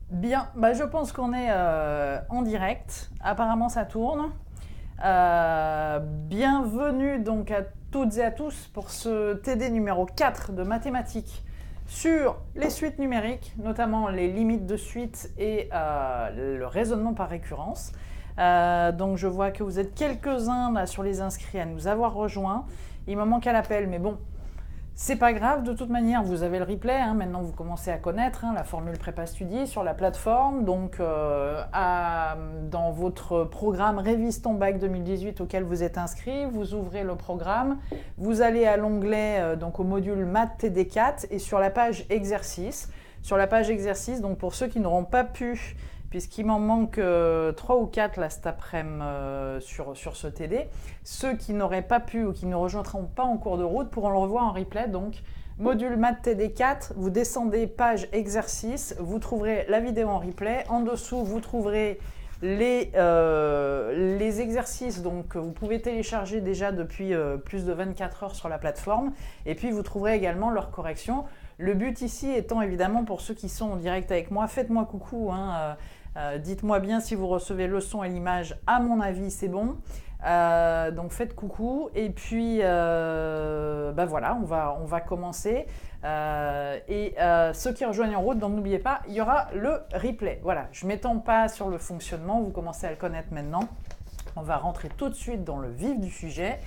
Bien, je pense qu'on est en direct. Apparemment, ça tourne. Bienvenue donc à toutes et à tous pour ce TD numéro 4 de mathématiques sur les suites numériques, notamment les limites de suite et le raisonnement par récurrence. Donc je vois que vous êtes quelques-uns là sur les inscrits à nous avoir rejoints. Il me manque un appel, mais bon, c'est pas grave, de toute manière, vous avez le replay, maintenant vous commencez à connaître la formule prépa Studi sur la plateforme. Donc, dans votre programme Révise ton bac 2018 auquel vous êtes inscrit, vous ouvrez le programme, vous allez à l'onglet, donc au module Maths TD4 et sur la page exercice. Sur la page exercice, donc pour ceux qui n'auront pas pu, puisqu'il m'en manque 3 ou 4 là cet après-midi sur ce TD. Ceux qui n'auraient pas pu ou qui ne rejoindront pas en cours de route pourront le revoir en replay. Donc, module Maths TD4, vous descendez page exercice, vous trouverez la vidéo en replay. En dessous, vous trouverez les exercices que vous pouvez télécharger déjà depuis plus de 24 heures sur la plateforme. Et puis, vous trouverez également leurs corrections. Le but ici étant évidemment pour ceux qui sont en direct avec moi, faites-moi coucou, dites-moi bien si vous recevez le son et l'image, à mon avis c'est bon. Donc faites coucou et puis voilà, on va commencer. Ceux qui rejoignent en route, donc n'oubliez pas, il y aura le replay. Voilà, je ne m'étends pas sur le fonctionnement, vous commencez à le connaître maintenant. On va rentrer tout de suite dans le vif du sujet.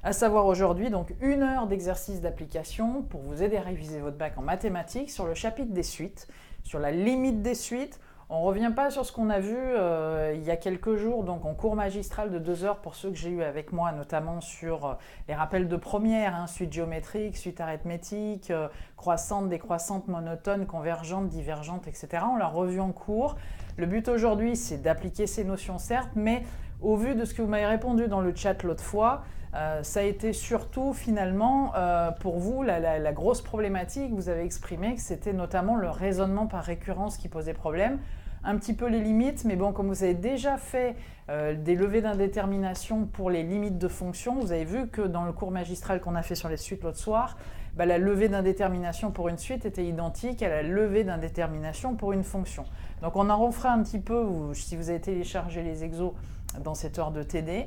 À savoir aujourd'hui, donc 1 heure d'exercice d'application pour vous aider à réviser votre bac en mathématiques sur le chapitre des suites, sur la limite des suites. On ne revient pas sur ce qu'on a vu il y a quelques jours, donc en cours magistral de 2 heures pour ceux que j'ai eu avec moi, notamment sur les rappels de première, suite géométrique, suite arithmétique, croissante, décroissante, monotone, convergente, divergente, etc. On l'a revu en cours. Le but aujourd'hui, c'est d'appliquer ces notions, certes, mais au vu de ce que vous m'avez répondu dans le chat l'autre fois, ça a été surtout finalement pour vous la grosse problématique. Vous avez exprimé que c'était notamment le raisonnement par récurrence qui posait problème, un petit peu les limites, mais bon, comme vous avez déjà fait des levées d'indétermination pour les limites de fonctions, vous avez vu que dans le cours magistral qu'on a fait sur les suites l'autre soir, la levée d'indétermination pour une suite était identique à la levée d'indétermination pour une fonction. Donc on en refera un petit peu, si vous avez téléchargé les exos dans cette heure de TD,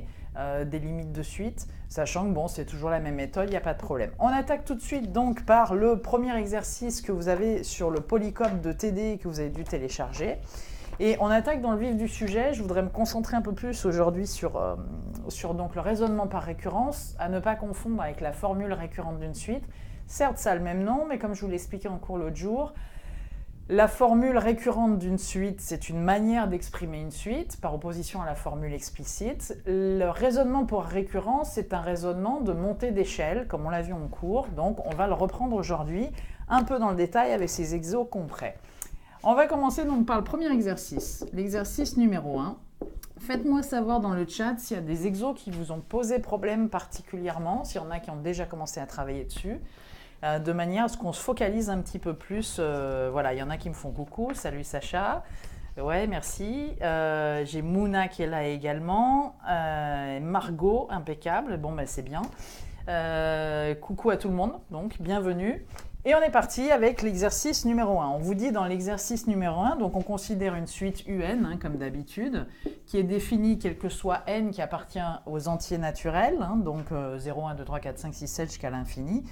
des limites de suite, sachant que c'est toujours la même méthode, il n'y a pas de problème. On attaque tout de suite donc par le premier exercice que vous avez sur le polycope de TD que vous avez dû télécharger. Et on attaque dans le vif du sujet. Je voudrais me concentrer un peu plus aujourd'hui sur donc le raisonnement par récurrence, à ne pas confondre avec la formule récurrente d'une suite. Certes, ça a le même nom, mais comme je vous l'ai expliqué en cours l'autre jour, la formule récurrente d'une suite, c'est une manière d'exprimer une suite, par opposition à la formule explicite. Le raisonnement par récurrence, c'est un raisonnement de montée d'échelle, comme on l'a vu en cours. Donc, on va le reprendre aujourd'hui, un peu dans le détail avec ces exos concrets. On va commencer donc par le premier exercice, l'exercice numéro 1. Faites-moi savoir dans le chat s'il y a des exos qui vous ont posé problème particulièrement, s'il y en a qui ont déjà commencé à travailler dessus. De manière à ce qu'on se focalise un petit peu plus. Voilà, il y en a qui me font coucou. Salut Sacha. Ouais, merci. J'ai Mouna qui est là également. Margot, impeccable. Bon, c'est bien. Coucou à tout le monde, donc bienvenue. Et on est parti avec l'exercice numéro 1. On vous dit dans l'exercice numéro 1, donc on considère une suite UN, comme d'habitude, qui est définie quel que soit n qui appartient aux entiers naturels, donc 0, 1, 2, 3, 4, 5, 6, 7 jusqu'à l'infini,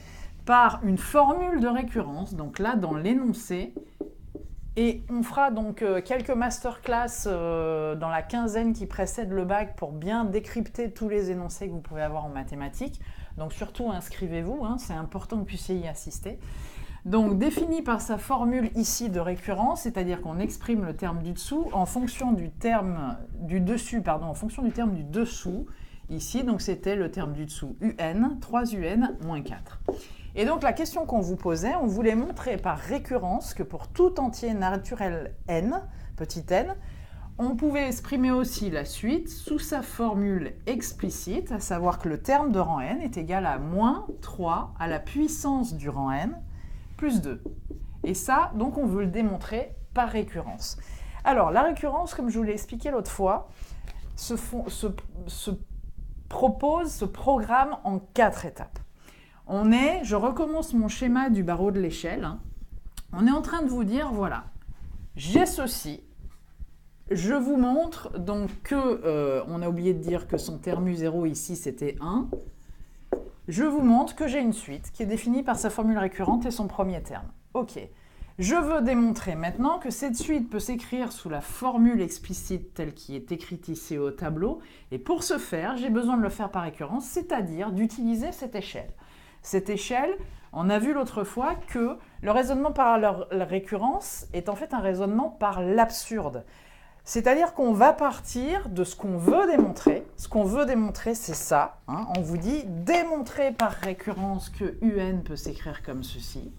par une formule de récurrence, donc là dans l'énoncé, et on fera donc quelques masterclass dans la quinzaine qui précède le bac pour bien décrypter tous les énoncés que vous pouvez avoir en mathématiques. Donc surtout inscrivez-vous, c'est important que vous puissiez y assister. Donc défini par sa formule ici de récurrence, c'est-à-dire qu'on exprime le terme du dessous en fonction du terme du dessus, en fonction du terme du dessous. Ici, donc c'était le terme du dessous UN, 3UN moins 4. Et donc la question qu'on vous posait, on voulait montrer par récurrence que pour tout entier naturel n, petit n, on pouvait exprimer aussi la suite sous sa formule explicite, à savoir que le terme de rang n est égal à moins 3 à la puissance du rang n plus 2. Et ça, donc on veut le démontrer par récurrence. Alors la récurrence, comme je vous l'ai expliqué l'autre fois, se programme en 4 étapes. Je recommence mon schéma du barreau de l'échelle. On est en train de vous dire, voilà, j'ai ceci. Je vous montre donc que, on a oublié de dire que son terme U0 ici, c'était 1. Je vous montre que j'ai une suite qui est définie par sa formule récurrente et son premier terme. Ok. Je veux démontrer maintenant que cette suite peut s'écrire sous la formule explicite telle qui est écrite ici au tableau. Et pour ce faire, j'ai besoin de le faire par récurrence, c'est-à-dire d'utiliser cette échelle. Cette échelle, on a vu l'autre fois que le raisonnement par la récurrence est en fait un raisonnement par l'absurde. C'est-à-dire qu'on va partir de ce qu'on veut démontrer. Ce qu'on veut démontrer, c'est ça. Hein. On vous dit démontrer par récurrence que UN peut s'écrire comme ceci.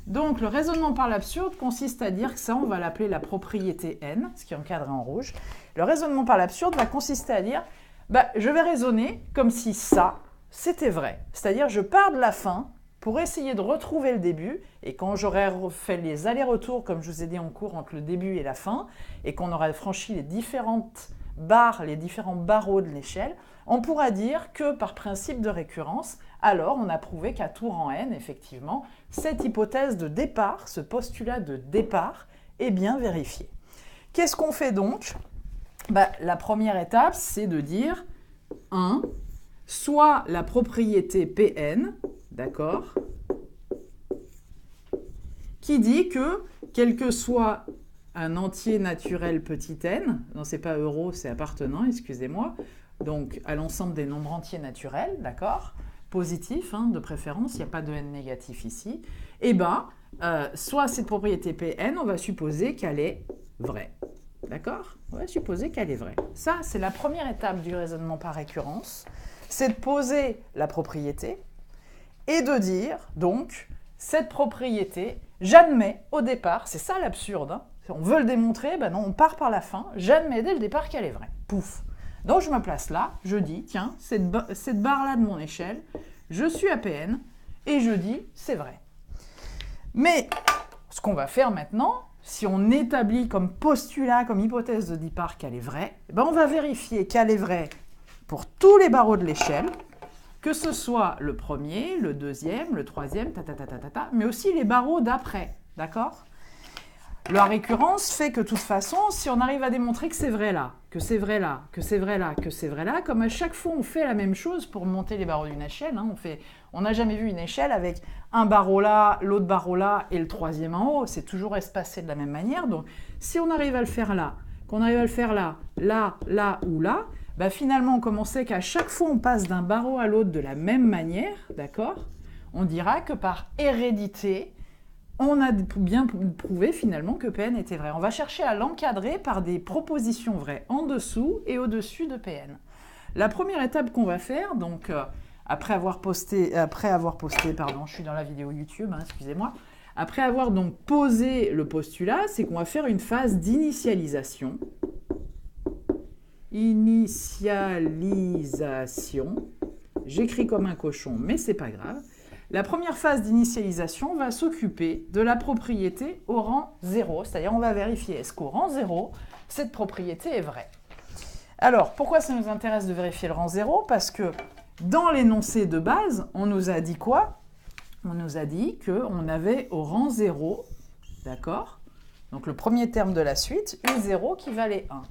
Donc, le raisonnement par l'absurde consiste à dire que ça, on va l'appeler la propriété N, ce qui est encadré en rouge. Le raisonnement par l'absurde va consister à dire, je vais raisonner comme si ça, c'était vrai. C'est-à-dire, je pars de la fin pour essayer de retrouver le début, et quand j'aurai fait les allers-retours, comme je vous ai dit en cours, entre le début et la fin, et qu'on aura franchi les différentes barres, les différents barreaux de l'échelle, on pourra dire que par principe de récurrence, alors on a prouvé qu'à tout rang n, effectivement, cette hypothèse de départ, ce postulat de départ, est bien vérifié. Qu'est-ce qu'on fait donc? La première étape, c'est de dire 1, soit la propriété Pn, d'accord, qui dit que, quel que soit un entier naturel petit n, non, c'est pas euro, c'est appartenant, excusez-moi, donc à l'ensemble des nombres entiers naturels, d'accord, positifs, de préférence, il n'y a pas de n négatif ici, et soit cette propriété Pn, on va supposer qu'elle est vraie. D'accord? On va supposer qu'elle est vraie. Ça, c'est la première étape du raisonnement par récurrence, c'est de poser la propriété et de dire, donc, cette propriété, j'admets au départ, c'est ça l'absurde, on veut le démontrer, non, on part par la fin, j'admets dès le départ qu'elle est vraie. Pouf! Donc je me place là, je dis, tiens, cette barre-là de mon échelle, je suis à Pn, et je dis, c'est vrai. Mais ce qu'on va faire maintenant, si on établit comme postulat, comme hypothèse de départ qu'elle est vraie, on va vérifier qu'elle est vraie pour tous les barreaux de l'échelle, que ce soit le premier, le deuxième, le troisième, mais aussi les barreaux d'après, d'accord? La récurrence fait que de toute façon, si on arrive à démontrer que c'est vrai là, que c'est vrai là, que c'est vrai là, que c'est vrai là, comme à chaque fois on fait la même chose pour monter les barreaux d'une échelle, on n'a jamais vu une échelle avec un barreau là, l'autre barreau là et le troisième en haut, c'est toujours espacé de la même manière, donc si on arrive à le faire là, qu'on arrive à le faire là, là, là ou là, finalement, comme on sait qu'à chaque fois on passe d'un barreau à l'autre de la même manière, d'accord, on dira que par hérédité, on a bien prouvé finalement que Pn était vrai. On va chercher à l'encadrer par des propositions vraies en dessous et au-dessus de Pn. La première étape qu'on va faire, donc après avoir posté, pardon, je suis dans la vidéo YouTube, excusez-moi, après avoir donc posé le postulat, c'est qu'on va faire une phase d'initialisation. J'écris comme un cochon, mais c'est pas grave. La première phase d'initialisation va s'occuper de la propriété au rang 0, c'est-à-dire on va vérifier est-ce qu'au rang 0, cette propriété est vraie. Alors, pourquoi ça nous intéresse de vérifier le rang 0? Parce que dans l'énoncé de base, on nous a dit quoi? On nous a dit qu'on avait au rang 0, d'accord? Donc le premier terme de la suite, U0 qui valait 1.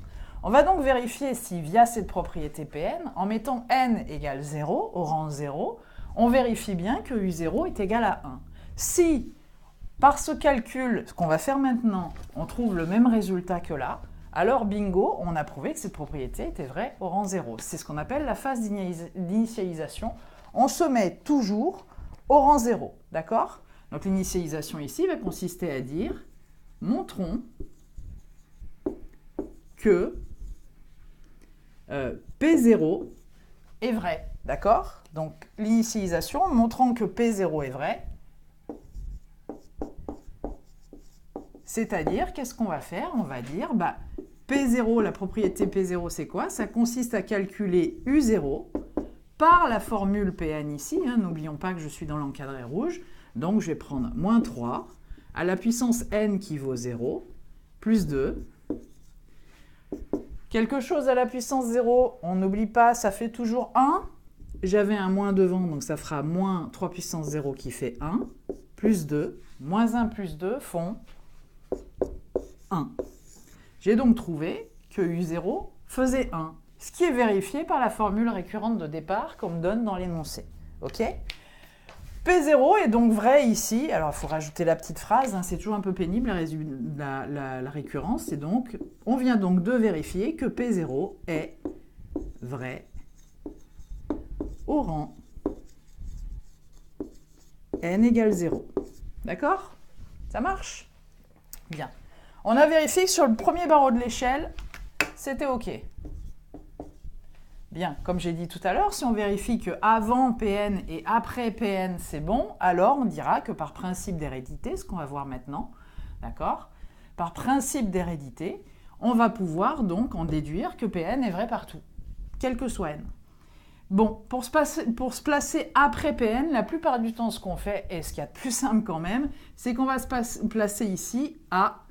On va donc vérifier si via cette propriété Pn, en mettant n égale 0, au rang 0, on vérifie bien que U0 est égal à 1. Si, par ce calcul, ce qu'on va faire maintenant, on trouve le même résultat que là, alors bingo, on a prouvé que cette propriété était vraie au rang 0. C'est ce qu'on appelle la phase d'initialisation. On se met toujours au rang 0, d'accord? Donc l'initialisation ici va consister à dire, montrons que P0 est vrai, d'accord? Donc l'initialisation, montrant que P0 est vrai, c'est-à-dire, qu'est-ce qu'on va faire? On va dire, P0, la propriété P0, c'est quoi? Ça consiste à calculer U0 par la formule Pn ici, n'oublions pas que je suis dans l'encadré rouge, donc je vais prendre moins 3, à la puissance n qui vaut 0, plus 2, quelque chose à la puissance 0, on n'oublie pas, ça fait toujours 1. J'avais un moins devant, donc ça fera moins 3 puissance 0 qui fait 1, plus 2, moins 1 plus 2 font 1. J'ai donc trouvé que U0 faisait 1, ce qui est vérifié par la formule récurrente de départ qu'on me donne dans l'énoncé. OK ? P0 est donc vrai ici. Alors, il faut rajouter la petite phrase, hein, c'est toujours un peu pénible la récurrence. Et donc, on vient donc de vérifier que P0 est vrai au rang n égale 0. D'accord? Ça marche? Bien. On a vérifié que sur le premier barreau de l'échelle, c'était OK. Bien, comme j'ai dit tout à l'heure, si on vérifie que avant Pn et après Pn, c'est bon, alors on dira que par principe d'hérédité, ce qu'on va voir maintenant, d'accord? Par principe d'hérédité, on va pouvoir donc en déduire que Pn est vrai partout, quel que soit n. Bon, pour se placer après Pn, la plupart du temps, ce qu'on fait, et ce qu'il y a de plus simple quand même, c'est qu'on va se placer ici à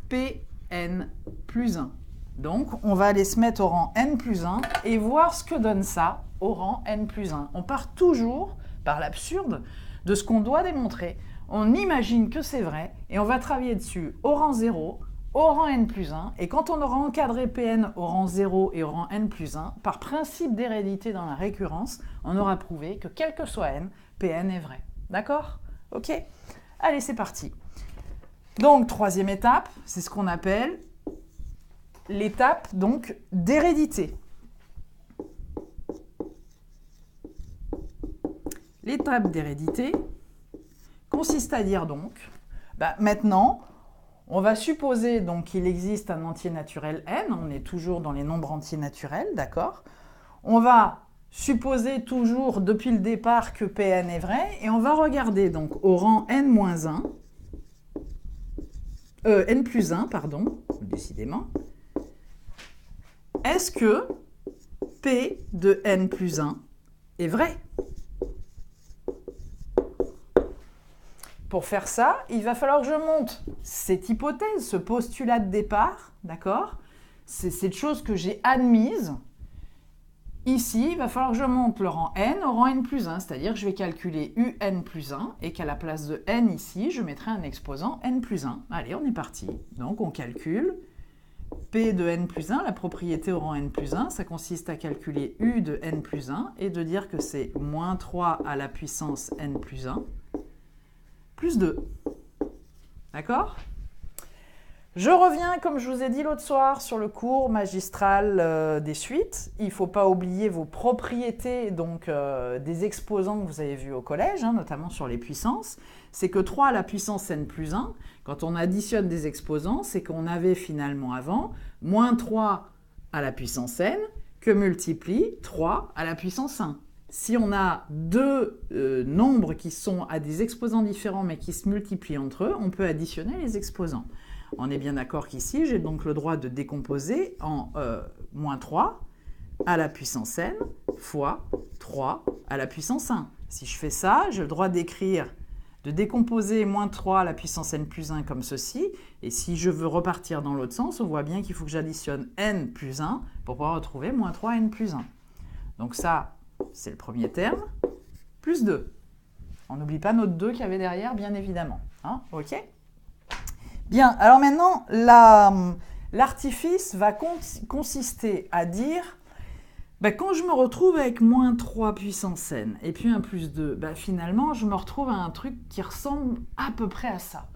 Pn plus 1. Donc, on va aller se mettre au rang n plus 1 et voir ce que donne ça au rang n plus 1. On part toujours par l'absurde de ce qu'on doit démontrer. On imagine que c'est vrai et on va travailler dessus au rang 0, au rang n plus 1. Et quand on aura encadré Pn au rang 0 et au rang n plus 1, par principe d'hérédité dans la récurrence, on aura prouvé que quel que soit n, Pn est vrai. D'accord? OK? Allez, c'est parti. Donc, troisième étape, c'est ce qu'on appelle l'étape donc d'hérédité. L'étape d'hérédité consiste à dire donc, maintenant, on va supposer donc qu'il existe un entier naturel n, on est toujours dans les nombres entiers naturels, d'accord? On va supposer toujours depuis le départ que Pn est vrai, et on va regarder donc au rang n-1, n plus 1, pardon, décidément, est-ce que P de n plus 1 est vrai? Pour faire ça, il va falloir que je monte cette hypothèse, ce postulat de départ, d'accord? C'est cette chose que j'ai admise. Ici, il va falloir que je monte le rang n au rang n plus 1, c'est-à-dire que je vais calculer un plus 1 et qu'à la place de n ici, je mettrai un exposant n plus 1. Allez, on est parti. Donc, on calcule P de n plus 1, la propriété au rang n plus 1, ça consiste à calculer U de n plus 1 et de dire que c'est moins 3 à la puissance n plus 1 plus 2. D'accord? Je reviens, comme je vous ai dit l'autre soir, sur le cours magistral des suites. Il ne faut pas oublier vos propriétés donc, des exposants que vous avez vus au collège, hein, notamment sur les puissances. C'est que 3 à la puissance n plus 1, quand on additionne des exposants, c'est qu'on avait finalement avant moins 3 à la puissance n que multiplie 3 à la puissance 1. Si on a deux nombres qui sont à des exposants différents mais qui se multiplient entre eux, on peut additionner les exposants. On est bien d'accord qu'ici, j'ai donc le droit de décomposer en moins 3 à la puissance n fois 3 à la puissance 1. Si je fais ça, j'ai le droit d'écrire, de décomposer moins 3 à la puissance n plus 1 comme ceci. Et si je veux repartir dans l'autre sens, on voit bien qu'il faut que j'additionne n plus 1 pour pouvoir retrouver moins 3 n plus 1. Donc ça, c'est le premier terme, plus 2. On n'oublie pas notre 2 qu'il y avait derrière, bien évidemment. Hein, OK? Bien, alors maintenant, l'artifice va consister à dire, quand je me retrouve avec moins 3 puissance n et puis un plus 2, finalement, je me retrouve à un truc qui ressemble à peu près à ça.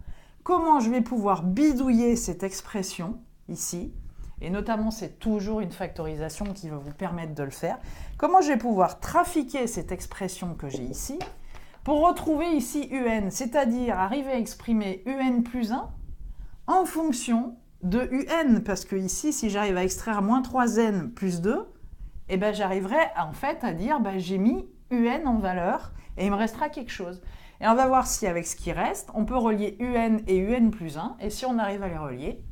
Comment je vais pouvoir bidouiller cette expression, ici, et notamment c'est toujours une factorisation qui va vous permettre de le faire, comment je vais pouvoir trafiquer cette expression que j'ai ici pour retrouver ici un, c'est-à-dire arriver à exprimer un plus 1 en fonction de un, parce que ici, si j'arrive à extraire moins 3n plus 2, j'arriverai en fait à dire j'ai mis un en valeur et il me restera quelque chose. Et on va voir si avec ce qui reste, on peut relier un et un plus 1, et si on arrive à les relier,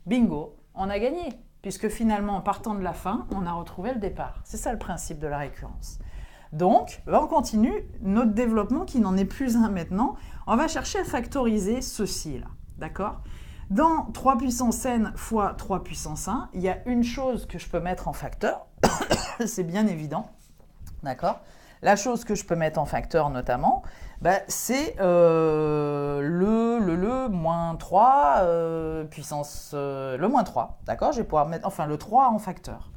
bingo, on a gagné, puisque finalement, en partant de la fin, on a retrouvé le départ. C'est ça le principe de la récurrence. Donc, on continue notre développement qui n'en est plus un maintenant. On va chercher à factoriser ceci là, d'accord? Dans 3 puissance n fois 3 puissance 1, il y a une chose que je peux mettre en facteur, c'est bien évident, d'accord? La chose que je peux mettre en facteur notamment, C'est le moins 3 puissance le moins 3. D'accord? Je vais pouvoir mettre, enfin le 3 en facteur.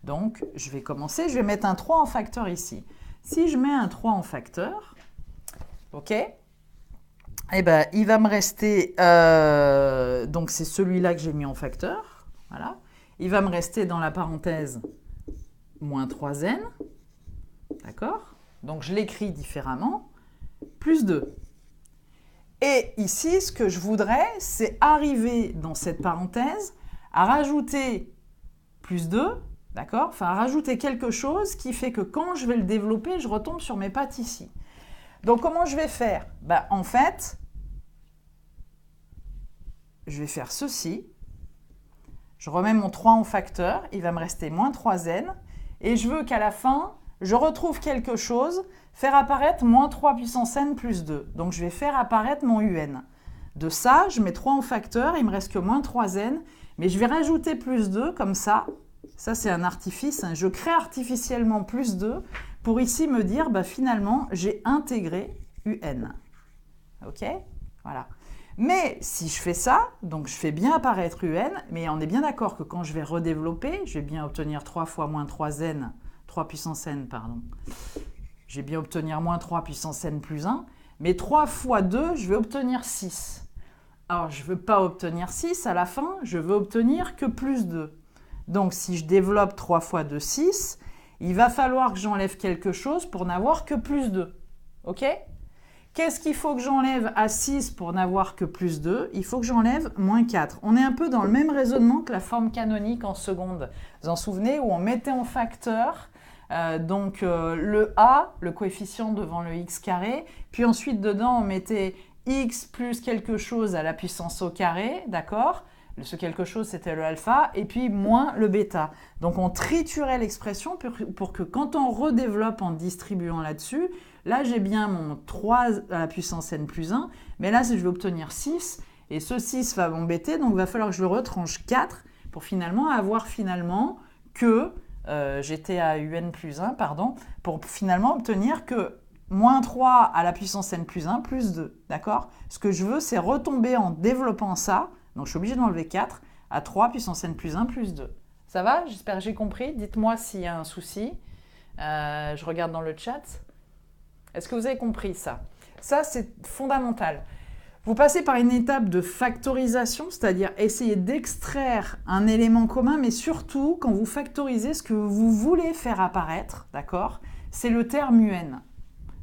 Donc, je vais commencer, je vais mettre un 3 en facteur ici. Si je mets un 3 en facteur, ok, eh ben, il va me rester, donc c'est celui-là que j'ai mis en facteur, voilà. Il va me rester dans la parenthèse moins 3n, d'accord? Donc, je l'écris différemment, plus 2. Et ici, ce que je voudrais, c'est arriver dans cette parenthèse à rajouter plus 2, d'accord? Enfin, à rajouter quelque chose qui fait que quand je vais le développer, je retombe sur mes pattes ici. Donc, comment je vais faire? En fait, je vais faire ceci. Je remets mon 3 en facteur, il va me rester moins 3n. Et je veux qu'à la fin, je retrouve quelque chose, faire apparaître moins 3 puissance n plus 2. Donc, je vais faire apparaître mon un. De ça, je mets 3 en facteur, il me reste que moins 3n. Mais je vais rajouter plus 2 comme ça. Ça, c'est un artifice. Je crée artificiellement plus 2 pour ici me dire, finalement, j'ai intégré un. OK? Voilà. Mais si je fais ça, donc je fais bien apparaître un, mais on est bien d'accord que quand je vais redévelopper, je vais bien obtenir 3 fois moins 3n, 3 puissance n, pardon. Je vais bien obtenir moins 3 puissance n plus 1, mais 3 fois 2, je vais obtenir 6. Alors, je ne veux pas obtenir 6 à la fin, je veux obtenir que plus 2. Donc, si je développe 3 fois 2, 6, il va falloir que j'enlève quelque chose pour n'avoir que plus 2. OK? Qu'est-ce qu'il faut que j'enlève à 6 pour n'avoir que plus 2? Il faut que j'enlève moins 4. On est un peu dans le même raisonnement que la forme canonique en seconde. Vous en souvenez, où on mettait en facteur le a, le coefficient devant le x carré, puis ensuite dedans on mettait x plus quelque chose à la puissance au carré, d'accord? Ce quelque chose, c'était le alpha, et puis moins le bêta. Donc, on triturait l'expression pour que quand on redéveloppe en distribuant là-dessus, là, j'ai bien mon 3 à la puissance n plus 1, mais là, je vais obtenir 6, et ce 6 va m'embêter, donc il va falloir que je le retranche 4 pour finalement avoir que, j'étais à un plus 1, pardon, pour finalement obtenir que moins 3 à la puissance n plus 1 plus 2, d'accord? Ce que je veux, c'est retomber en développant ça. Donc, je suis obligée d'enlever 4 à 3 puissance n plus 1 plus 2. Ça va? J'espère que j'ai compris. Dites-moi s'il y a un souci. Je regarde dans le chat. Est-ce que vous avez compris ça? Ça, c'est fondamental. Vous passez par une étape de factorisation, c'est-à-dire essayer d'extraire un élément commun, mais surtout, quand vous factorisez, ce que vous voulez faire apparaître, d'accord? C'est le terme un,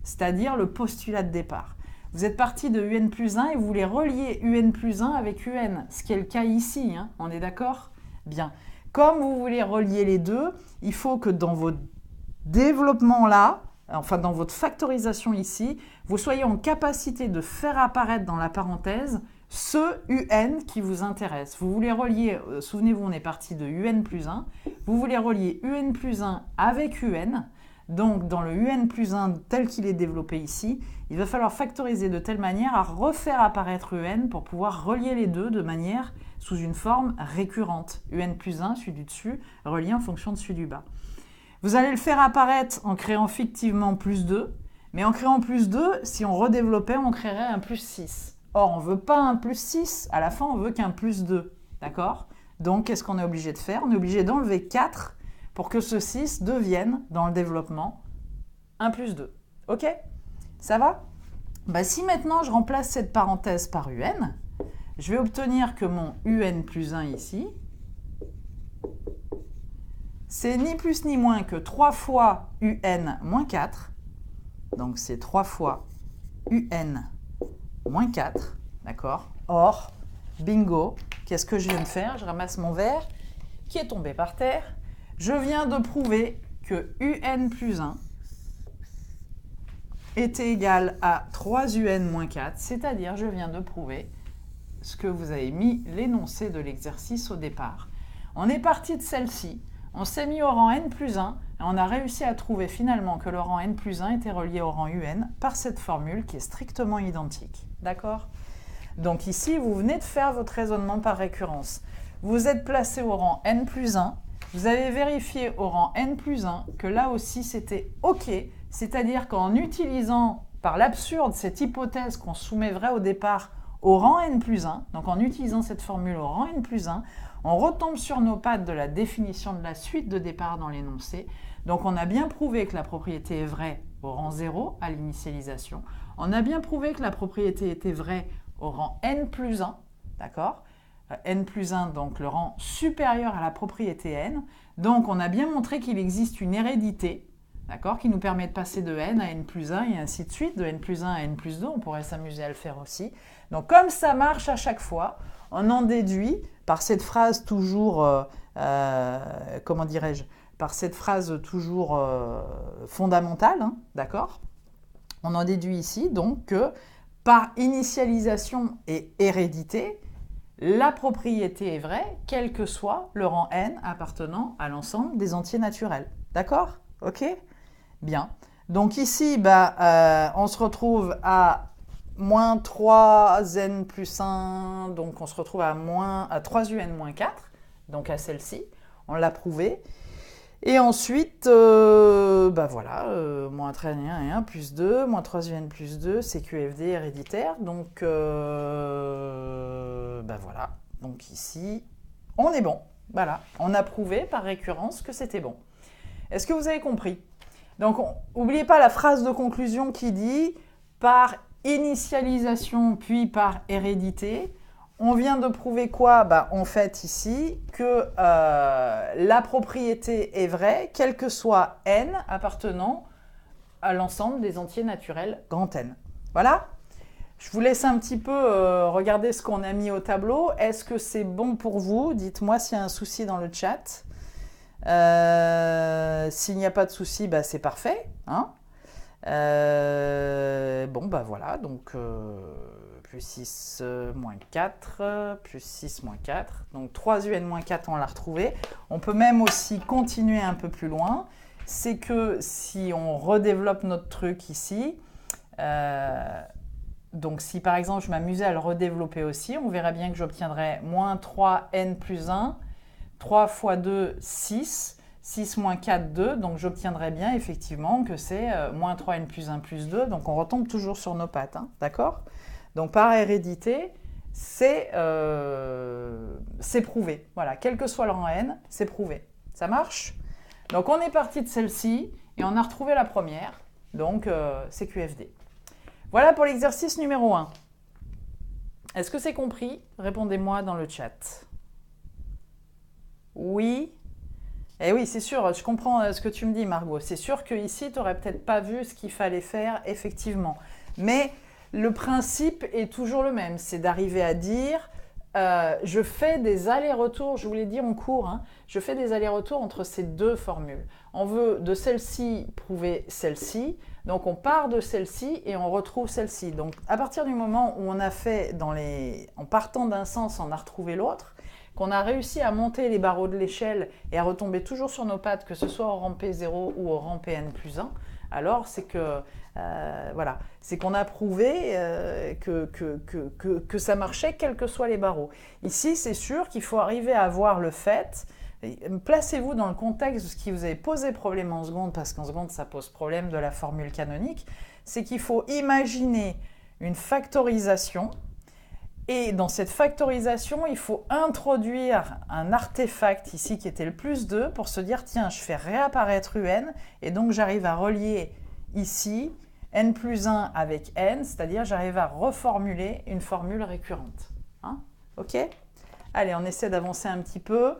c'est-à-dire le postulat de départ. Vous êtes parti de un plus 1 et vous voulez relier un plus 1 avec un, ce qui est le cas ici, hein, on est d'accord? Bien. Comme vous voulez relier les deux, il faut que dans votre développement là, enfin dans votre factorisation ici, vous soyez en capacité de faire apparaître dans la parenthèse ce un qui vous intéresse. Vous voulez relier, souvenez-vous, on est parti de un plus 1, vous voulez relier un plus 1 avec un. Donc, dans le un plus 1 tel qu'il est développé ici, il va falloir factoriser de telle manière à refaire apparaître un pour pouvoir relier les deux de manière sous une forme récurrente. Un plus 1, celui du dessus, relié en fonction de celui du bas. Vous allez le faire apparaître en créant fictivement plus 2, mais en créant plus 2, si on redéveloppait, on créerait un plus 6. Or, on ne veut pas un plus 6, à la fin, on veut qu'un plus 2. D'accord? Donc, qu'est-ce qu'on est obligé de faire? On est obligé d'enlever 4 pour que ce 6 devienne, dans le développement, 1 plus 2. OK? Ça va? Si maintenant je remplace cette parenthèse par un, je vais obtenir que mon un plus 1 ici, c'est ni plus ni moins que 3 fois un moins 4. Donc c'est 3 fois un moins 4. D'accord? Or, bingo, qu'est-ce que je viens de faire? Je ramasse mon verre qui est tombé par terre. Je viens de prouver que un plus 1 était égal à 3un moins 4, c'est-à-dire je viens de prouver ce que vous avez mis l'énoncé de l'exercice au départ. On est parti de celle-ci, on s'est mis au rang n plus 1, et on a réussi à trouver finalement que le rang n plus 1 était relié au rang un par cette formule qui est strictement identique. D'accord? Donc ici, vous venez de faire votre raisonnement par récurrence. Vous êtes placé au rang n plus 1, vous avez vérifié au rang n plus 1 que là aussi c'était OK, c'est-à-dire qu'en utilisant par l'absurde, cette hypothèse qu'on soumet vrai au départ au rang n plus 1, donc en utilisant cette formule au rang n plus 1, on retombe sur nos pattes de la définition de la suite de départ dans l'énoncé. Donc on a bien prouvé que la propriété est vraie au rang 0 à l'initialisation. On a bien prouvé que la propriété était vraie au rang n plus 1, d'accord? N plus 1, donc le rang supérieur à la propriété n. Donc on a bien montré qu'il existe une hérédité, d'accord, qui nous permet de passer de n à n plus 1 et ainsi de suite, de n plus 1 à n plus 2, on pourrait s'amuser à le faire aussi. Donc comme ça marche à chaque fois, on en déduit par cette phrase toujours, comment dirais-je, par cette phrase toujours fondamentale, hein, d'accord? On en déduit ici donc que par initialisation et hérédité, la propriété est vraie, quel que soit le rang n appartenant à l'ensemble des entiers naturels. D'accord? Ok? Bien. Donc ici, on se retrouve à moins 3n plus 1, donc on se retrouve à 3un moins 4, donc à celle-ci, on l'a prouvé. Et ensuite, voilà, moins 13n plus 2, moins 3un plus 2, c'est QFD héréditaire. Donc, voilà. Donc ici, on est bon. Voilà, on a prouvé par récurrence que c'était bon. Est-ce que vous avez compris? Donc, n'oubliez pas la phrase de conclusion qui dit « par initialisation puis par hérédité ». On vient de prouver quoi? En fait, ici, que la propriété est vraie, quel que soit n appartenant à l'ensemble des entiers naturels grand N. Voilà. Je vous laisse un petit peu regarder ce qu'on a mis au tableau. Est-ce que c'est bon pour vous? Dites-moi s'il y a un souci dans le chat. S'il n'y a pas de souci, c'est parfait. Hein, voilà, donc plus 6 moins 4, plus 6 moins 4. Donc 3un moins 4, on l'a retrouvé. On peut même aussi continuer un peu plus loin. C'est que si on redéveloppe notre truc ici, donc si par exemple je m'amusais à le redévelopper aussi, on verrait bien que j'obtiendrais moins 3n plus 1, 3 fois 2, 6, 6 moins 4, 2, donc j'obtiendrai bien effectivement que c'est moins 3n plus 1 plus 2, donc on retombe toujours sur nos pattes, hein, d'accord? Donc par hérédité, c'est prouvé, voilà, quel que soit le rang n, c'est prouvé. Ça marche? Donc on est parti de celle-ci et on a retrouvé la première, donc c'est QFD. Voilà pour l'exercice numéro 1. Est-ce que c'est compris? Répondez-moi dans le chat. Oui? Eh oui, c'est sûr, je comprends ce que tu me dis, Margot. C'est sûr qu'ici, tu n'aurais peut-être pas vu ce qu'il fallait faire, effectivement. Mais le principe est toujours le même, c'est d'arriver à dire, je fais des allers-retours, je vous l'ai dit en cours, hein, je fais des allers-retours entre ces deux formules. On veut de celle-ci prouver celle-ci, donc on part de celle-ci et on retrouve celle-ci. Donc à partir du moment où on a fait, en partant d'un sens, on a retrouvé l'autre, qu'on a réussi à monter les barreaux de l'échelle et à retomber toujours sur nos pattes, que ce soit au rang P0 ou au rang Pn plus 1, alors c'est que voilà, c'est qu'on a prouvé que ça marchait quels que soient les barreaux. Ici, c'est sûr qu'il faut arriver à voir le fait. Placez-vous dans le contexte de ce qui vous avait posé problème en seconde, parce qu'en seconde, ça pose problème de la formule canonique, c'est qu'il faut imaginer une factorisation. Et dans cette factorisation, il faut introduire un artefact ici qui était le plus 2 pour se dire, tiens, je fais réapparaître un, et donc j'arrive à relier ici n plus 1 avec n, c'est-à-dire j'arrive à reformuler une formule récurrente. Hein? Ok? Allez, on essaie d'avancer un petit peu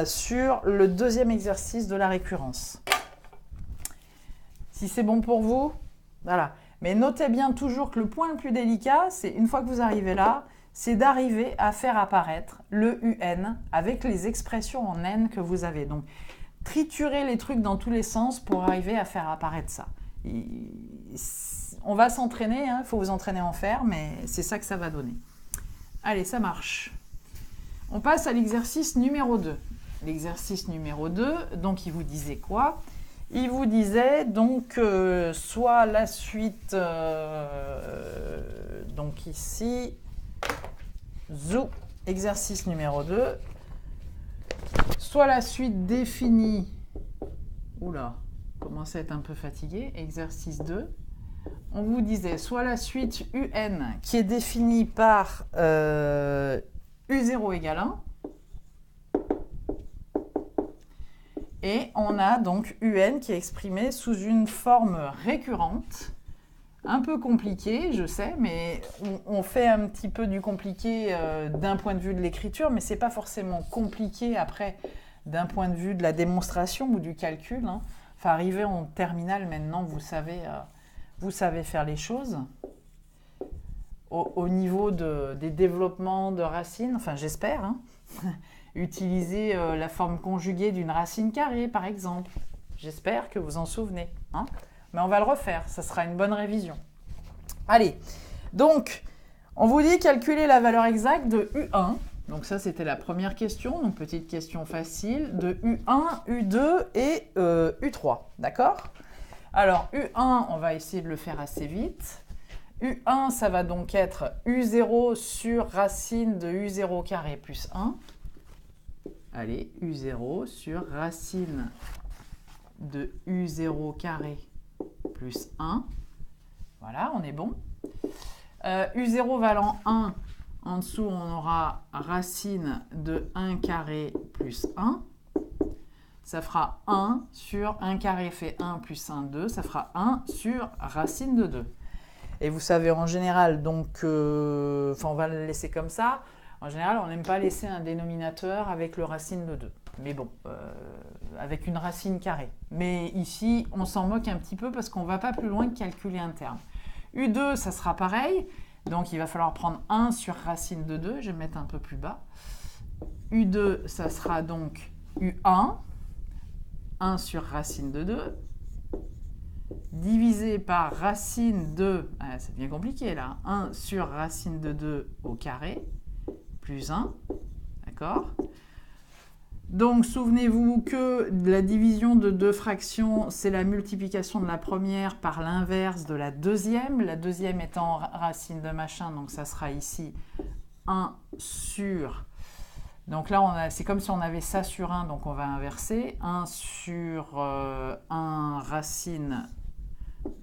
sur le deuxième exercice de la récurrence. Si c'est bon pour vous, voilà. Mais notez bien toujours que le point le plus délicat, c'est une fois que vous arrivez là, c'est d'arriver à faire apparaître le un avec les expressions en n que vous avez. Donc, triturez les trucs dans tous les sens pour arriver à faire apparaître ça. On va s'entraîner, il faut vous entraîner à en faire, mais c'est ça que ça va donner. Allez, ça marche. On passe à l'exercice numéro 2. L'exercice numéro 2, donc il vous disait quoi ? Il vous disait donc soit la suite, donc ici, exercice numéro 2, soit la suite définie, oula, commence à être un peu fatigué, exercice 2, on vous disait soit la suite UN qui est définie par U0 égale 1, et on a donc UN qui est exprimé sous une forme récurrente, un peu compliquée, je sais, mais on fait un petit peu du compliqué d'un point de vue de l'écriture, mais ce n'est pas forcément compliqué après d'un point de vue de la démonstration ou du calcul. Hein. Enfin, arrivé en terminale maintenant, vous savez faire les choses. Au niveau des développements de racines, enfin j'espère, hein. Utiliser la forme conjuguée d'une racine carrée, par exemple. J'espère que vous en souvenez. Hein, mais on va le refaire, ça sera une bonne révision. Allez, donc, on vous dit calculer la valeur exacte de U1. Donc ça, c'était la première question, donc petite question facile, de U1, U2 et U3, d'accord? Alors, U1, on va essayer de le faire assez vite. U1, ça va donc être U0 sur racine de U0 carré plus 1. Allez, U0 sur racine de U0 carré plus 1. Voilà, on est bon. U0 valant 1, en dessous, on aura racine de 1 carré plus 1. Ça fera 1 sur 1 carré fait 1 plus 1, 2. Ça fera 1 sur racine de 2. Et vous savez, en général, donc, on va le laisser comme ça. En général, on n'aime pas laisser un dénominateur avec le racine de 2. Mais bon, avec une racine carrée. Mais ici, on s'en moque un petit peu parce qu'on ne va pas plus loin que calculer un terme. U2, ça sera pareil. Donc, il va falloir prendre 1 sur racine de 2. Je vais mettre un peu plus bas. U2, ça sera donc U1. 1 sur racine de 2. Divisé par racine de... Ah, ça devient compliqué là. 1 sur racine de 2 au carré. Plus 1, d'accord? Donc, souvenez-vous que la division de deux fractions, c'est la multiplication de la première par l'inverse de la deuxième étant racine de machin, donc ça sera ici 1 sur... Donc là, c'est comme si on avait ça sur 1, donc on va inverser. 1 sur 1 racine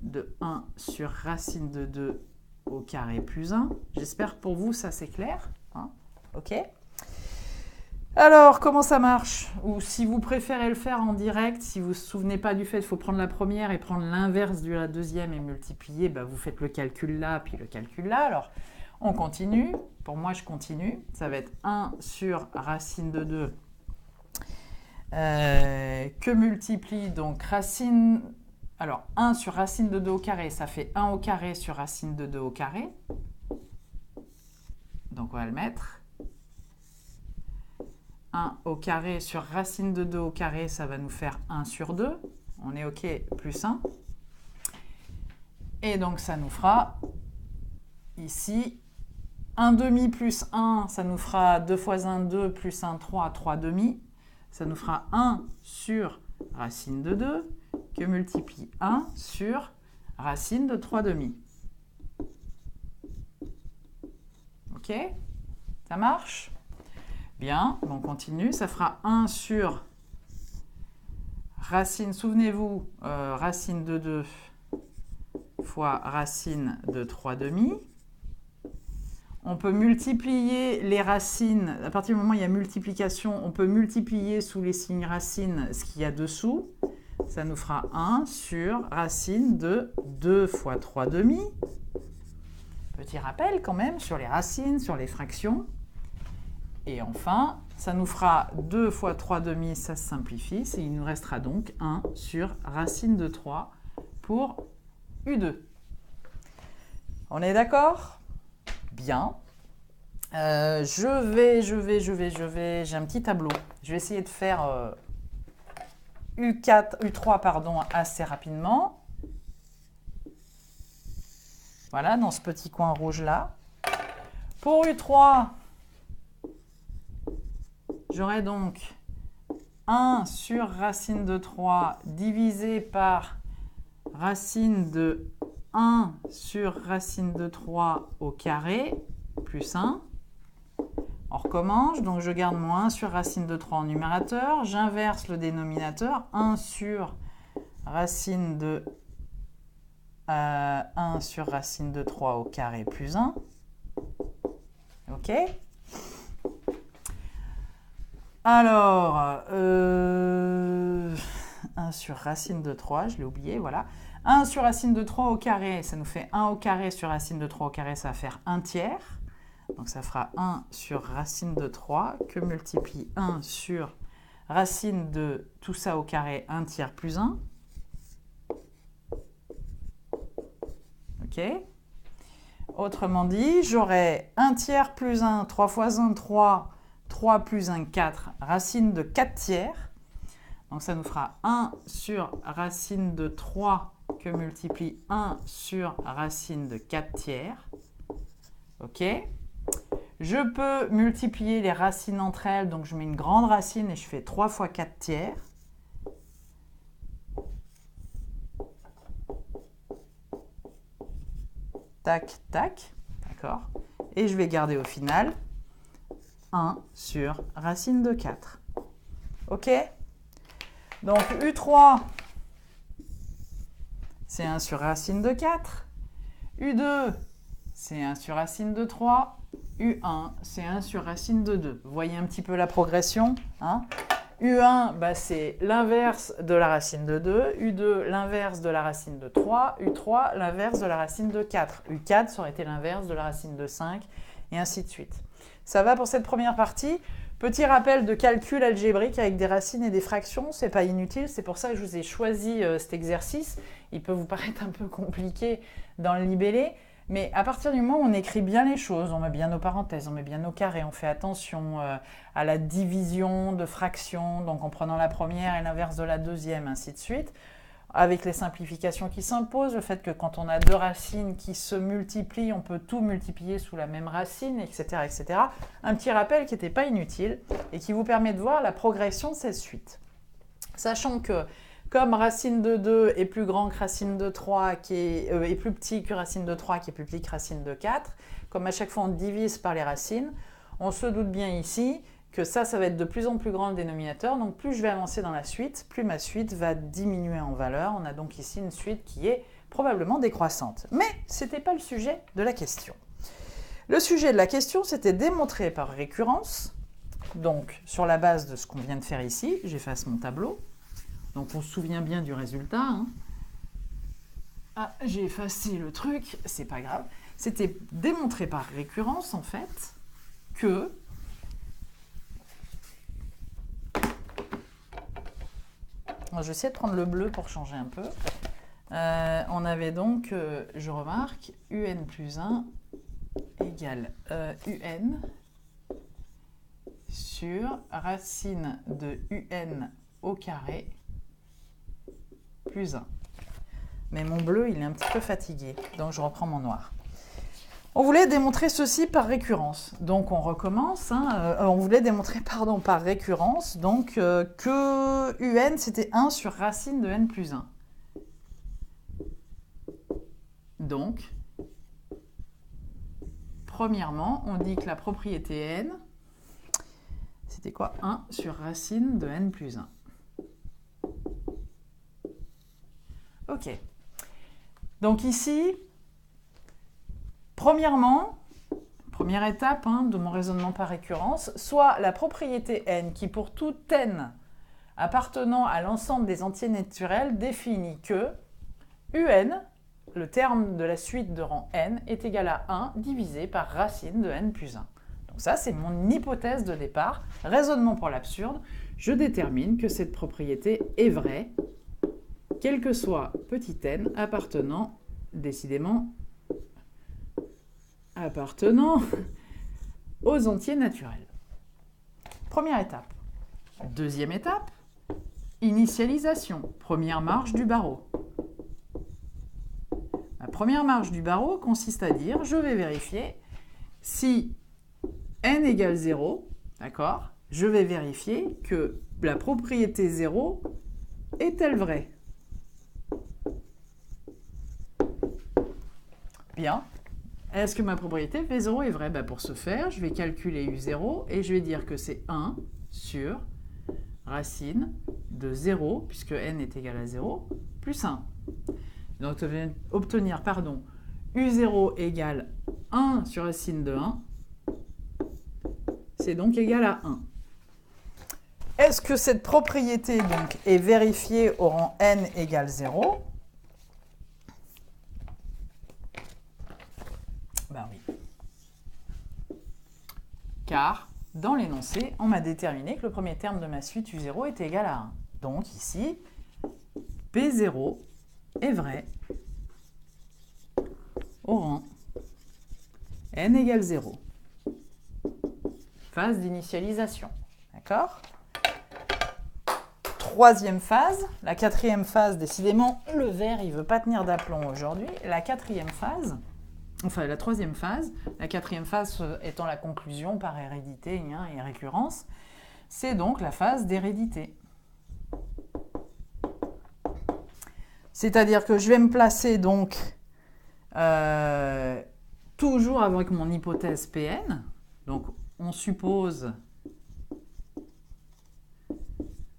de 1 sur racine de 2 au carré plus 1. J'espère pour vous, ça c'est clair. Hein? Ok. Alors, comment ça marche? Ou si vous préférez le faire en direct, si vous ne vous souvenez pas du fait, il faut prendre la première et prendre l'inverse de la deuxième et multiplier, bah, vous faites le calcul là, puis le calcul là. Alors, on continue. Pour moi, je continue. Ça va être 1 sur racine de 2 que multiplie donc racine... Alors, 1 sur racine de 2 au carré, ça fait 1 au carré sur racine de 2 au carré. Donc, on va le mettre. 1 au carré sur racine de 2 au carré, ça va nous faire 1 sur 2. On est OK, plus 1. Et donc, ça nous fera ici 1 demi plus 1, ça nous fera 2 fois 1, 2, plus 1, 3, 3 demi. Ça nous fera 1 sur racine de 2 que multiplie 1 sur racine de 3 demi. OK? Ça marche? Bien, on continue. Ça fera 1 sur racine, souvenez-vous, racine de 2 fois racine de 3 demi. On peut multiplier les racines, à partir du moment où il y a multiplication, on peut multiplier sous les signes racines ce qu'il y a dessous. Ça nous fera 1 sur racine de 2 fois 3 demi. Petit rappel quand même sur les racines, sur les fractions. Et enfin, ça nous fera 2 fois 3 demi, ça se simplifie. Et il nous restera donc 1 sur racine de 3 pour U2. On est d'accord? Bien. J'ai un petit tableau. Je vais essayer de faire U3 pardon, assez rapidement. Voilà, dans ce petit coin rouge là. Pour U3, j'aurai donc 1 sur racine de 3 divisé par racine de 1 sur racine de 3 au carré, plus 1. On recommence, donc je garde mon 1 sur racine de 3 en numérateur, j'inverse le dénominateur, 1 sur racine de 1 sur racine de 3 au carré plus 1. OK? Alors, 1 sur racine de 3, je l'ai oublié, voilà. 1 sur racine de 3 au carré, ça nous fait 1 au carré sur racine de 3 au carré, ça va faire 1 tiers. Donc ça fera 1 sur racine de 3 que multiplie 1 sur racine de tout ça au carré, 1 tiers plus 1. OK? Autrement dit, j'aurai 1 tiers plus 1, 3 fois 1, 3, 3 plus 1, 4, racine de 4 tiers. Donc ça nous fera 1 sur racine de 3 que multiplie 1 sur racine de 4 tiers. OK? Je peux multiplier les racines entre elles, donc je mets une grande racine et je fais 3 fois 4 tiers. Tac, tac, d'accord? Et je vais garder au final 1 sur racine de 4. OK? Donc U3, c'est 1 sur racine de 4. U2, c'est 1 sur racine de 3. U1, c'est 1 sur racine de 2. Vous voyez un petit peu la progression, hein? U1, bah, c'est l'inverse de la racine de 2. U2, l'inverse de la racine de 3. U3, l'inverse de la racine de 4. U4, ça aurait été l'inverse de la racine de 5, et ainsi de suite. Ça va pour cette première partie. Petit rappel de calcul algébrique avec des racines et des fractions, c'est pas inutile, c'est pour ça que je vous ai choisi cet exercice. Il peut vous paraître un peu compliqué dans le libellé, mais à partir du moment où on écrit bien les choses, on met bien nos parenthèses, on met bien nos carrés, on fait attention à la division de fractions, donc en prenant la première et l'inverse de la deuxième, ainsi de suite, avec les simplifications qui s'imposent, le fait que quand on a deux racines qui se multiplient, on peut tout multiplier sous la même racine, etc. etc. Un petit rappel qui n'était pas inutile et qui vous permet de voir la progression de cette suite. Sachant que comme racine de 2 est plus grand que racine de 3, qui est plus petit que racine de 3, qui est plus petit que racine de 4, comme à chaque fois on divise par les racines, on se doute bien ici que ça va être de plus en plus grand le dénominateur, donc plus je vais avancer dans la suite, plus ma suite va diminuer en valeur. On a donc ici une suite qui est probablement décroissante. Mais ce n'était pas le sujet de la question. Le sujet de la question, c'était démontrer par récurrence, donc sur la base de ce qu'on vient de faire ici, j'efface mon tableau, donc on se souvient bien du résultat, hein. Ah, j'ai effacé le truc, c'est pas grave. C'était démontrer par récurrence, en fait, que je vais essayer de prendre le bleu pour changer un peu. On avait donc, je remarque, un plus 1 égale un sur racine de un au carré plus 1. Mais mon bleu, il est un petit peu fatigué, donc je reprends mon noir. On voulait démontrer ceci par récurrence, donc on recommence. On voulait démontrer, par récurrence, donc que un c'était 1 sur racine de n plus 1. Donc, premièrement, on dit que la propriété n, c'était quoi? 1 sur racine de n plus 1. Ok. Donc ici, premièrement, première étape de mon raisonnement par récurrence, soit la propriété n qui pour tout n appartenant à l'ensemble des entiers naturels définit que un, le terme de la suite de rang n, est égal à 1 divisé par racine de n plus 1. Donc ça, c'est mon hypothèse de départ. Raisonnement pour l'absurde, je détermine que cette propriété est vraie, quel que soit petit n appartenant, décidément, aux entiers naturels. Première étape. Deuxième étape, initialisation, première marche du barreau. La première marche du barreau consiste à dire, je vais vérifier si n égale 0, d'accord, je vais vérifier que la propriété 0 est-elle vraie? Bien. Est-ce que ma propriété V0 est vraie? Pour ce faire, je vais calculer U0 et je vais dire que c'est 1 sur racine de 0, puisque n est égal à 0, plus 1. Donc, je vais obtenir, U0 égale 1 sur racine de 1. C'est donc égal à 1. Est-ce que cette propriété donc, est vérifiée au rang n égale 0? Ben oui. Car dans l'énoncé, on m'a déterminé que le premier terme de ma suite U0 est égal à 1. Donc ici, P0 est vrai au rang n égale 0. Phase d'initialisation. D'accord? Troisième phase, la quatrième phase, décidément, le verre, il ne veut pas tenir d'aplomb aujourd'hui. La quatrième phase, enfin la troisième phase, la quatrième phase étant la conclusion par hérédité et récurrence, c'est donc la phase d'hérédité. C'est-à-dire que je vais me placer donc toujours avec mon hypothèse Pn. Donc on suppose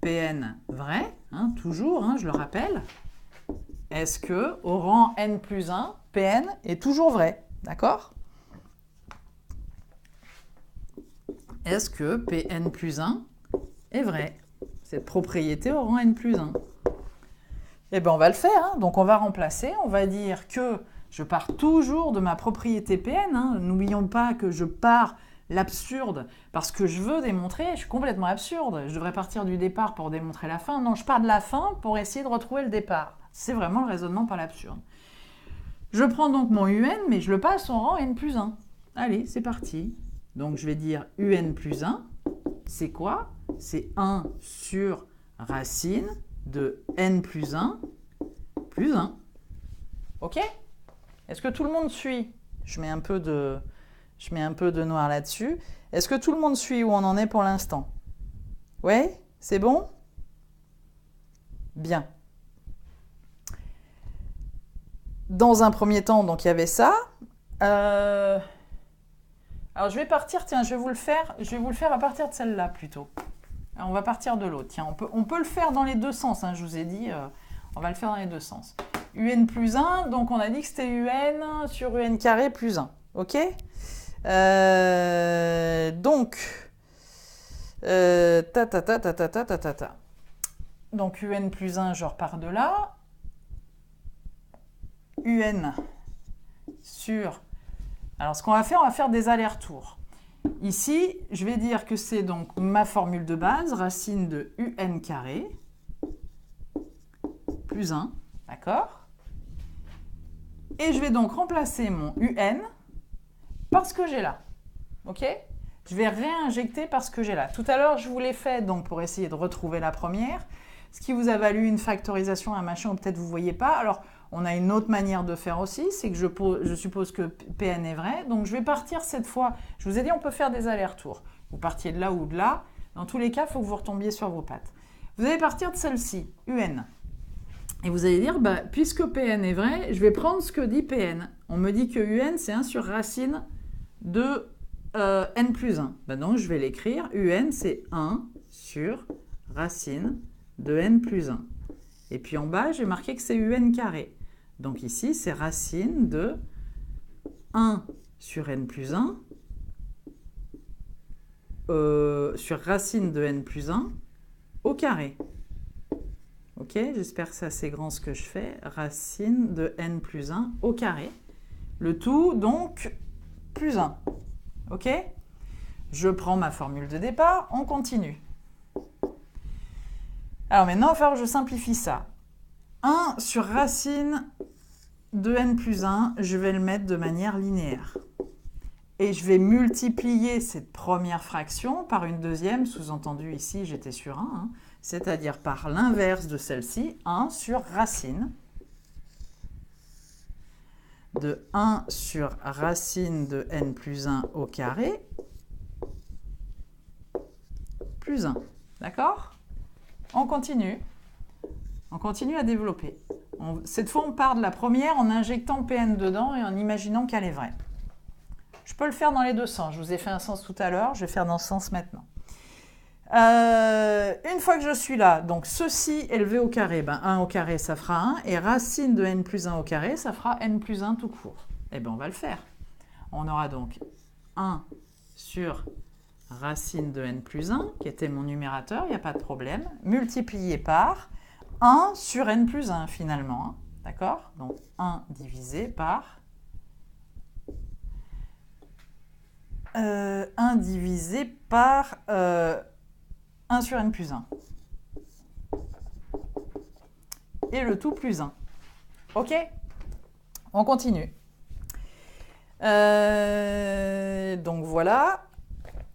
Pn vrai, toujours, je le rappelle. Est-ce que au rang n plus 1, Pn est toujours vrai? D'accord? Est-ce que Pn plus 1 est vrai? Cette propriété au rang n plus 1. Eh bien, on va le faire. Donc, on va remplacer. On va dire que je pars toujours de ma propriété Pn. N'oublions pas que je pars l'absurde parce que je veux démontrer, je suis complètement absurde. Je devrais partir du départ pour démontrer la fin. Non, je pars de la fin pour essayer de retrouver le départ. C'est vraiment le raisonnement par l'absurde. Je prends donc mon un, mais je le passe au rang n plus 1. Allez, c'est parti. Donc, je vais dire un plus 1. C'est quoi? C'est 1 sur racine de n plus 1 plus 1. OK? Est-ce que tout le monde suit? Je mets un peu de noir là-dessus. Est-ce que tout le monde suit où on en est pour l'instant? Oui? C'est bon? Bien. Dans un premier temps, donc il y avait ça. Alors je vais partir, tiens, je vais vous le faire à partir de celle-là plutôt. Alors, on va partir de l'autre. Tiens, on peut le faire dans les deux sens, je vous ai dit, on va le faire dans les deux sens. Un plus 1, donc on a dit que c'était un sur un carré plus 1. OK? Donc un plus 1, je repars de là. Un sur... Alors ce qu'on va faire des allers-retours. Ici, je vais dire que c'est donc ma formule de base, racine de un carré plus 1, d'accord? Et je vais donc remplacer mon un par ce que j'ai là, ok? Je vais réinjecter par ce que j'ai là. Tout à l'heure, je vous l'ai fait donc pour essayer de retrouver la première, ce qui vous a valu une factorisation, un machin, ou peut-être vous ne voyez pas. Alors, on a une autre manière de faire aussi, c'est que je suppose que Pn est vrai. Donc, je vais partir cette fois. Je vous ai dit, on peut faire des allers-retours. Vous partiez de là ou de là. Dans tous les cas, il faut que vous retombiez sur vos pattes. Vous allez partir de celle-ci, un. Et vous allez dire, puisque Pn est vrai, je vais prendre ce que dit Pn. On me dit que un, c'est 1 sur racine de n plus 1. Donc, je vais l'écrire. Un, c'est 1 sur racine de n plus 1. Et puis en bas, j'ai marqué que c'est un carré. Donc ici, c'est racine de 1 sur n plus 1 sur racine de n plus 1 au carré. Ok, j'espère que c'est assez grand ce que je fais. Racine de n plus 1 au carré. Le tout, donc, plus 1. Ok? Je prends ma formule de départ, on continue. Alors maintenant, il va falloir que je simplifie ça. 1 sur racine de n plus 1, je vais le mettre de manière linéaire. Et je vais multiplier cette première fraction par une deuxième, sous-entendu ici, j'étais sur 1, c'est-à-dire par l'inverse de celle-ci, 1 sur racine de 1 sur racine de n plus 1 au carré plus 1. D'accord? On continue à développer. Cette fois, on part de la première en injectant Pn dedans et en imaginant qu'elle est vraie. Je peux le faire dans les deux sens. Je vous ai fait un sens tout à l'heure, je vais faire dans ce sens maintenant. Une fois que je suis là, donc ceci élevé au carré, ben 1 au carré, ça fera 1. Et racine de n plus 1 au carré, ça fera n plus 1 tout court. Eh bien, on va le faire. On aura donc 1 sur racine de n plus 1, qui était mon numérateur, il n'y a pas de problème, multiplié par 1 sur n plus 1 finalement. Hein. D'accord? Donc 1 divisé par 1 divisé par 1 sur n plus 1. Et le tout plus 1. OK? On continue. Donc voilà.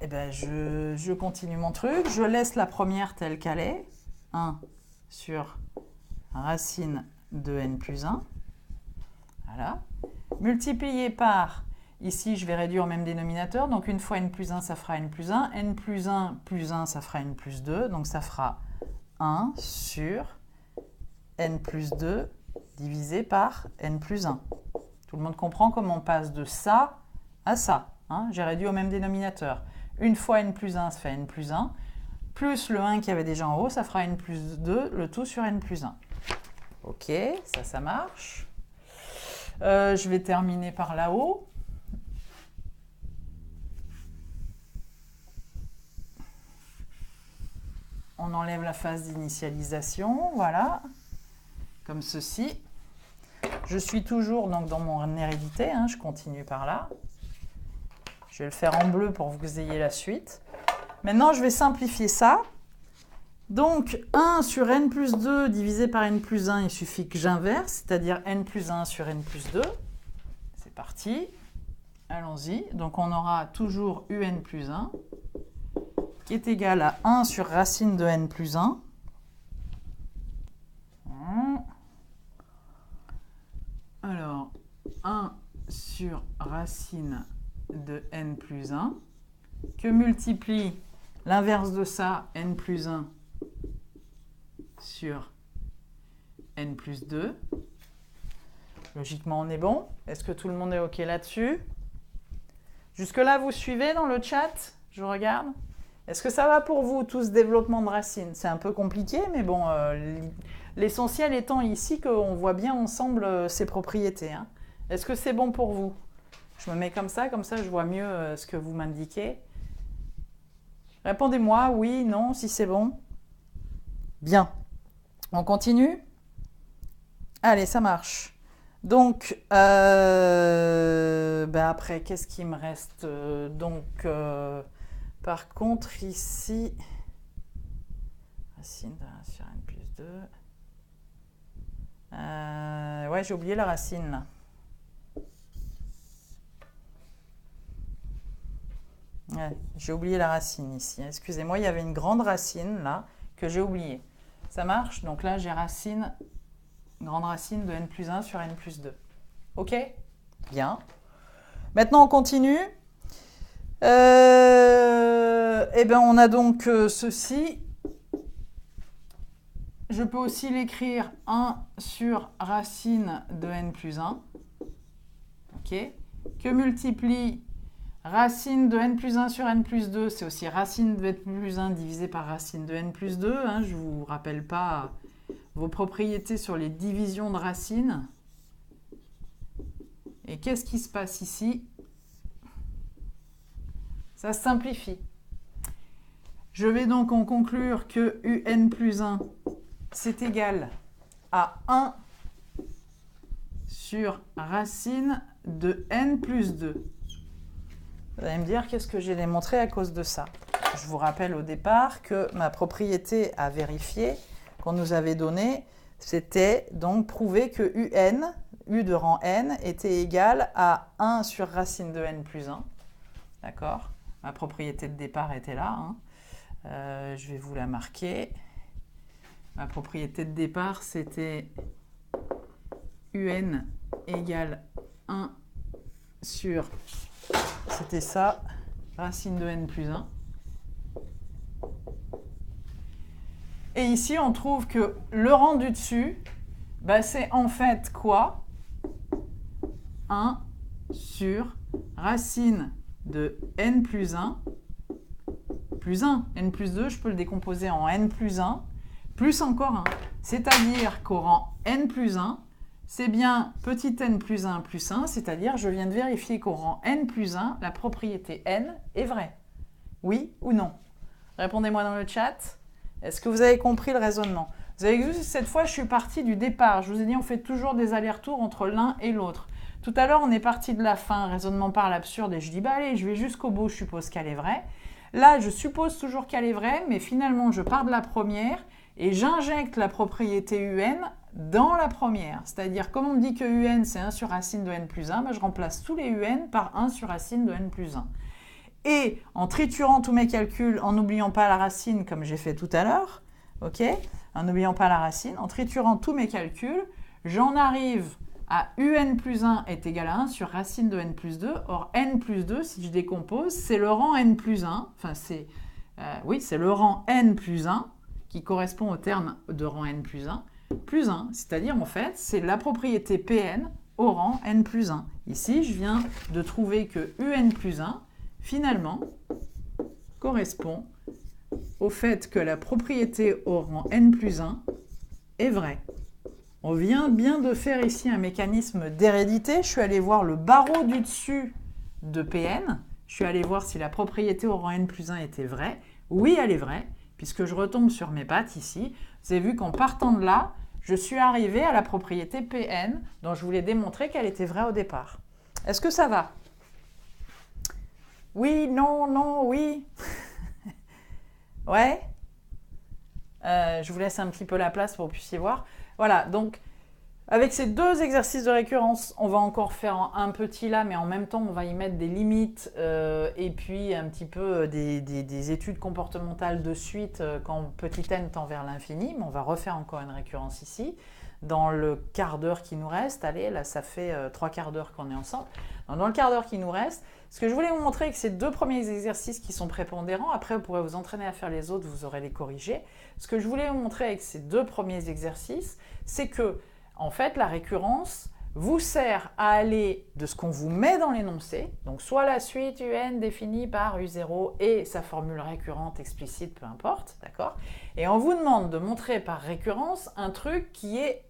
Eh ben, je continue mon truc. Je laisse la première telle qu'elle est. 1 sur racine de n plus 1. Voilà. Multiplié par, ici je vais réduire au même dénominateur. Donc une fois n plus 1, ça fera n plus 1. N plus 1 plus 1, ça fera n plus 2. Donc ça fera 1 sur n plus 2 divisé par n plus 1. Tout le monde comprend comment on passe de ça à ça. Hein? J'ai réduit au même dénominateur. Une fois n plus 1, ça fait n plus 1. Plus le 1 qui avait déjà en haut, ça fera n plus 2, le tout sur n plus 1. Ok, ça marche. Je vais terminer par là-haut. On enlève la phase d'initialisation, voilà, comme ceci. Je suis toujours donc dans mon hérédité, hein, je continue par là. Je vais le faire en bleu pour que vous ayez la suite. Maintenant, je vais simplifier ça. Donc, 1 sur n plus 2 divisé par n plus 1, il suffit que j'inverse, c'est-à-dire n plus 1 sur n plus 2. C'est parti. Allons-y. Donc, on aura toujours un plus 1 qui est égal à 1 sur racine de n plus 1. Alors, 1 sur racine de n plus 1 que multiplie l'inverse de ça, n plus 1 sur n plus 2. Logiquement, on est bon. Est-ce que tout le monde est OK là-dessus? Jusque-là, vous suivez dans le chat? Je regarde. Est-ce que ça va pour vous, tout ce développement de racines? C'est un peu compliqué, mais bon, l'essentiel étant ici qu'on voit bien ensemble ses propriétés. Hein. Est-ce que c'est bon pour vous? Je me mets comme ça je vois mieux ce que vous m'indiquez. Répondez-moi, oui, non, si c'est bon. Bien. On continue? Allez, ça marche. Donc, après, qu'est-ce qui me reste? Par contre, ici, racine de 1 sur n plus 2. Ouais, j'ai oublié la racine, là. Ouais, j'ai oublié la racine ici. Excusez-moi, il y avait une grande racine, là, que j'ai oubliée. Ça marche? Donc là, j'ai grande racine de n plus 1 sur n plus 2. OK? Bien. Maintenant, on continue. On a donc ceci. Je peux aussi l'écrire 1 sur racine de n plus 1. OK? Que multiplie racine de n plus 1 sur n plus 2, c'est aussi racine de n plus 1 divisé par racine de n plus 2. Hein, je ne vous rappelle pas vos propriétés sur les divisions de racines. Et qu'est-ce qui se passe ici? Ça se simplifie. Je vais donc en conclure que un plus 1, c'est égal à 1 sur racine de n plus 2. Vous allez me dire qu'est-ce que j'ai démontré à cause de ça. Je vous rappelle au départ que ma propriété à vérifier qu'on nous avait donnée, c'était donc prouver que u de rang n, était égal à 1 sur racine de n plus 1. D'accord? Ma propriété de départ était là. Hein. Je vais vous la marquer. Ma propriété de départ, c'était un égale 1 sur... C'était ça, racine de n plus 1. Et ici, on trouve que le rang du dessus, c'est en fait quoi? 1 sur racine de n plus 1 plus 1. n plus 2, je peux le décomposer en n plus 1, plus encore 1. C'est-à-dire qu'au rang n plus 1, c'est bien petit n plus 1 plus 1, c'est-à-dire je viens de vérifier qu'au rang n plus 1, la propriété n est vraie. Oui ou non? Répondez-moi dans le chat. Est-ce que vous avez compris le raisonnement? Vous avez vu, cette fois, je suis partie du départ. Je vous ai dit, on fait toujours des allers-retours entre l'un et l'autre. Tout à l'heure, on est parti de la fin, raisonnement par l'absurde, et je dis, bah allez, je vais jusqu'au bout, je suppose qu'elle est vraie. Là, je suppose toujours qu'elle est vraie, mais finalement, je pars de la première et j'injecte la propriété un dans la première. C'est-à-dire, comme on me dit que un, c'est 1 sur racine de n plus 1, bah, je remplace tous les un par 1 sur racine de n plus 1. Et en triturant tous mes calculs, en n'oubliant pas la racine, comme j'ai fait tout à l'heure, ok, en n'oubliant pas la racine, en triturant tous mes calculs, j'en arrive à un plus 1 est égal à 1 sur racine de n plus 2. Or, n plus 2, si je décompose, c'est le rang n plus 1. Enfin, c'est le rang n plus 1 qui correspond au terme de rang n plus 1, c'est-à-dire, en fait, c'est la propriété Pn au rang n plus 1. Ici, je viens de trouver que un plus 1, finalement, correspond au fait que la propriété au rang n plus 1 est vraie. On vient bien de faire ici un mécanisme d'hérédité. Je suis allé voir le barreau du dessus de Pn. Je suis allé voir si la propriété au rang n plus 1 était vraie. Oui, elle est vraie, puisque je retombe sur mes pattes ici. Vous avez vu qu'en partant de là, je suis arrivé à la propriété Pn, dont je voulais démontrer qu'elle était vraie au départ. Est-ce que ça va? Oui, non, non, oui. Ouais. Je vous laisse un petit peu la place pour que vous puissiez voir. Voilà, donc avec ces deux exercices de récurrence, on va encore faire un petit là, mais en même temps, on va y mettre des limites et puis un petit peu des études comportementales de suite quand petit n tend vers l'infini. Mais on va refaire encore une récurrence ici. Dans le quart d'heure qui nous reste, allez, là ça fait 3 quarts d'heure qu'on est ensemble. Dans le quart d'heure qui nous reste, ce que je voulais vous montrer avec ces deux premiers exercices qui sont prépondérants, après vous pourrez vous entraîner à faire les autres, vous aurez les corrigés. Ce que je voulais vous montrer avec ces deux premiers exercices, c'est que, en fait, la récurrence vous sert à aller de ce qu'on vous met dans l'énoncé, donc soit la suite un définie par u0 et sa formule récurrente explicite, peu importe, d'accord? Et on vous demande de montrer par récurrence un truc qui est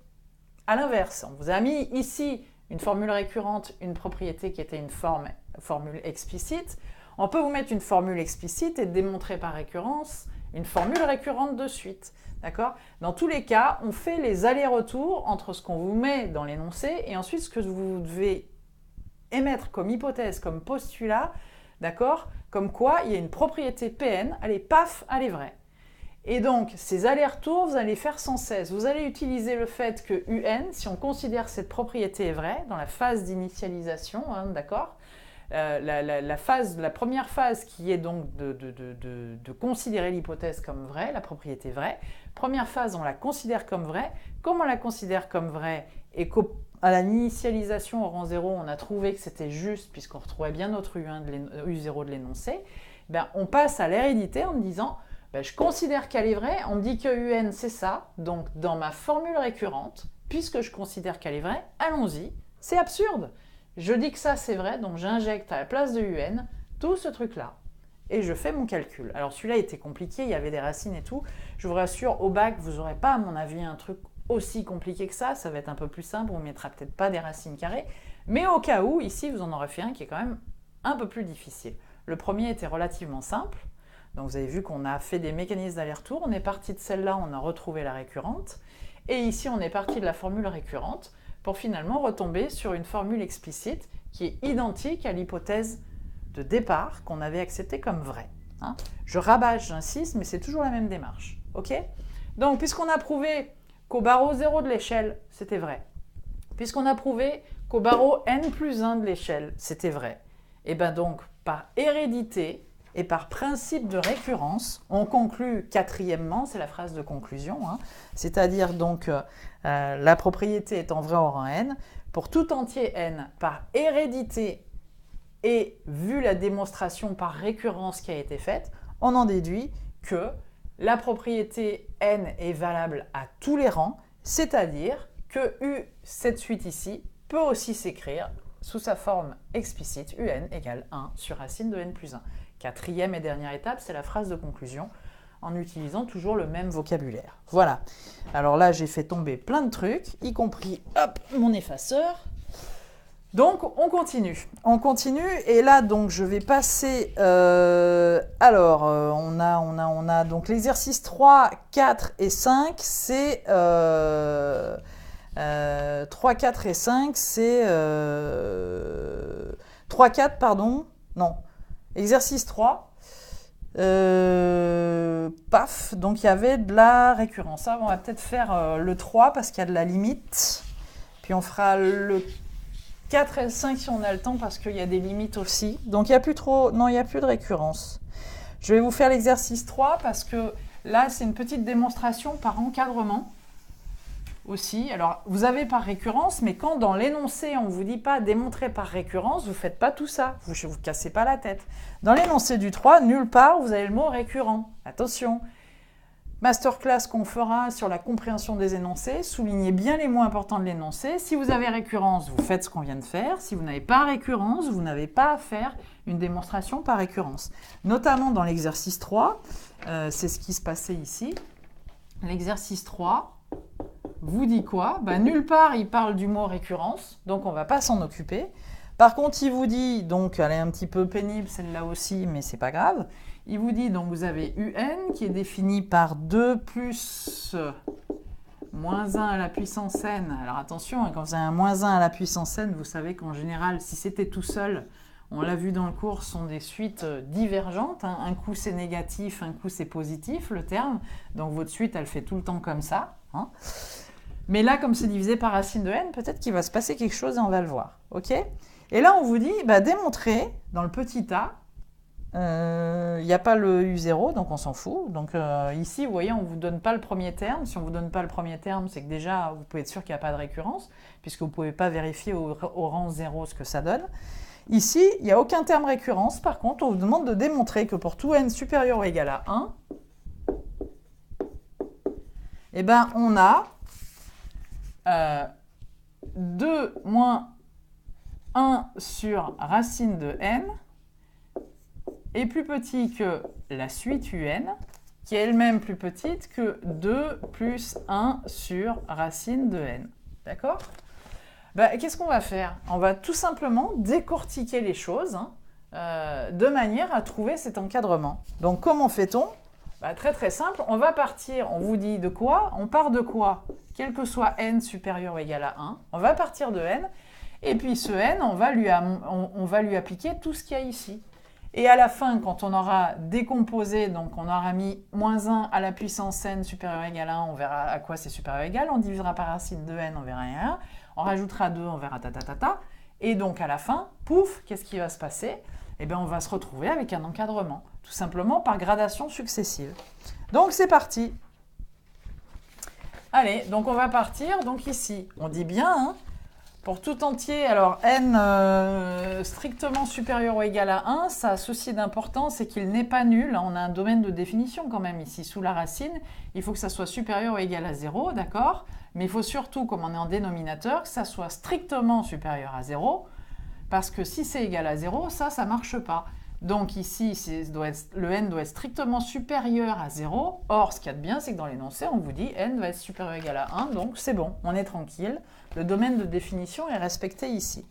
à l'inverse. On vous a mis ici une formule récurrente, une propriété qui était une formule explicite. On peut vous mettre une formule explicite et démontrer par récurrence une formule récurrente de suite. D'accord? Dans tous les cas, on fait les allers-retours entre ce qu'on vous met dans l'énoncé et ensuite ce que vous devez émettre comme hypothèse, comme postulat, d'accord? Comme quoi il y a une propriété Pn, allez, paf, elle est vraie. Et donc, ces allers-retours, vous allez les faire sans cesse. Vous allez utiliser le fait que un, si on considère cette propriété est vraie, dans la phase d'initialisation, hein, d'accord, la première phase qui est donc de considérer l'hypothèse comme vraie, la propriété vraie. Première phase, on la considère comme vraie. Comme on la considère comme vraie et qu'à l'initialisation au rang 0, on a trouvé que c'était juste puisqu'on retrouvait bien notre U0 de l'énoncé, ben, on passe à l'hérédité en me disant ben, je considère qu'elle est vraie, on me dit que un c'est ça, donc dans ma formule récurrente, puisque je considère qu'elle est vraie, allons-y, c'est absurde. Je dis que ça c'est vrai, donc j'injecte à la place de un tout ce truc-là. Et je fais mon calcul. Alors celui-là était compliqué, il y avait des racines et tout. Je vous rassure, au bac, vous n'aurez pas, à mon avis, un truc aussi compliqué que ça va être un peu plus simple, on ne mettra peut-être pas des racines carrées. Mais au cas où, ici, vous en aurez fait un qui est quand même un peu plus difficile. Le premier était relativement simple. Donc vous avez vu qu'on a fait des mécanismes d'aller-retour. On est parti de celle-là, on a retrouvé la récurrente. Et ici, on est parti de la formule récurrente pour finalement retomber sur une formule explicite qui est identique à l'hypothèse de départ qu'on avait acceptée comme vraie. Hein. Je rabâche, j'insiste, mais c'est toujours la même démarche. Okay? Donc, puisqu'on a prouvé qu'au barreau 0 de l'échelle, c'était vrai, puisqu'on a prouvé qu'au barreau n plus 1 de l'échelle, c'était vrai, et bien donc, par hérédité et par principe de récurrence, on conclut quatrièmement, c'est la phrase de conclusion, hein, c'est-à-dire donc la propriété étant vraie au rang n, pour tout entier n, par hérédité et vu la démonstration par récurrence qui a été faite, on en déduit que la propriété n est valable à tous les rangs, c'est-à-dire que cette suite ici peut aussi s'écrire sous sa forme explicite, un égale 1 sur racine de n plus 1. Quatrième et dernière étape, c'est la phrase de conclusion, en utilisant toujours le même vocabulaire. Voilà. Alors là, j'ai fait tomber plein de trucs, y compris, hop, mon effaceur. Donc, on continue. On continue, et là, donc, je vais passer... on a donc l'exercice 3, 4 et 5, c'est... 3, 4 et 5, c'est... 3, 4, pardon. Non. Exercice 3. Paf. Donc, il y avait de la récurrence. Ça, on va peut-être faire le 3 parce qu'il y a de la limite. Puis, on fera le 4 et le 5 si on a le temps parce qu'il y a des limites aussi. Donc, il n'y a plus trop... Non, il n'y a plus de récurrence. Je vais vous faire l'exercice 3 parce que là, c'est une petite démonstration par encadrement aussi. Alors, vous avez par récurrence, mais quand dans l'énoncé, on ne vous dit pas démontrer par récurrence, vous ne faites pas tout ça. Vous ne vous cassez pas la tête. Dans l'énoncé du 3, nulle part, vous avez le mot récurrent. Attention. Masterclass qu'on fera sur la compréhension des énoncés, soulignez bien les mots importants de l'énoncé. Si vous avez récurrence, vous faites ce qu'on vient de faire. Si vous n'avez pas récurrence, vous n'avez pas à faire une démonstration par récurrence. Notamment dans l'exercice 3, c'est ce qui se passait ici. L'exercice 3 vous dit quoi? Nulle part, il parle du mot récurrence, donc on ne va pas s'en occuper. Par contre, il vous dit, donc elle est un petit peu pénible celle-là aussi, mais c'est pas grave. Il vous dit, donc vous avez UN qui est défini par 2 plus moins 1 à la puissance n. Alors attention, quand vous avez un moins 1 à la puissance n, vous savez qu'en général, si c'était tout seul, on l'a vu dans le cours, ce sont des suites divergentes. Un coup c'est négatif, un coup c'est positif, le terme. Donc votre suite, elle fait tout le temps comme ça. Mais là, comme c'est divisé par racine de n, peut-être qu'il va se passer quelque chose et on va le voir. Ok? Et là, on vous dit, démontrer dans le petit a. Il n'y a pas le U0, donc on s'en fout. Donc ici, vous voyez, on ne vous donne pas le premier terme. Si on ne vous donne pas le premier terme, c'est que déjà, vous pouvez être sûr qu'il n'y a pas de récurrence, puisque vous ne pouvez pas vérifier au rang 0 ce que ça donne. Ici, il n'y a aucun terme récurrence. Par contre, on vous demande de démontrer que pour tout n supérieur ou égal à 1, on a 2 moins 1 sur racine de n est plus petit que la suite un, qui est elle-même plus petite que 2 plus 1 sur racine de n. D'accord? Qu'est-ce qu'on va faire? On va tout simplement décortiquer les choses de manière à trouver cet encadrement. Donc, comment fait-on? Très très simple, on va partir, on vous dit de quoi? On part de quoi? Quel que soit n supérieur ou égal à 1, on va partir de n, et puis ce n, on va lui appliquer tout ce qu'il y a ici. Et à la fin, quand on aura décomposé, donc on aura mis moins 1 à la puissance n supérieur ou égal à 1, on verra à quoi c'est supérieur ou égal, on divisera par racine de n, on verra 1, on rajoutera 2, on verra ta. Et donc à la fin, pouf, qu'est-ce qui va se passer? On va se retrouver avec un encadrement, tout simplement par gradation successive. Donc c'est parti. Allez, donc on va partir. Donc ici, on dit bien, pour tout entier, alors n strictement supérieur ou égal à 1, ça a ceci d'important, c'est qu'il n'est pas nul. On a un domaine de définition quand même ici, sous la racine. Il faut que ça soit supérieur ou égal à 0, d'accord? Mais il faut surtout, comme on est en dénominateur, que ça soit strictement supérieur à 0, parce que si c'est égal à 0, ça ne marche pas. Donc ici, le n doit être strictement supérieur à 0. Or, ce qu'il y a de bien, c'est que dans l'énoncé, on vous dit n va être supérieur ou égal à 1, donc c'est bon, on est tranquille. Le domaine de définition est respecté ici.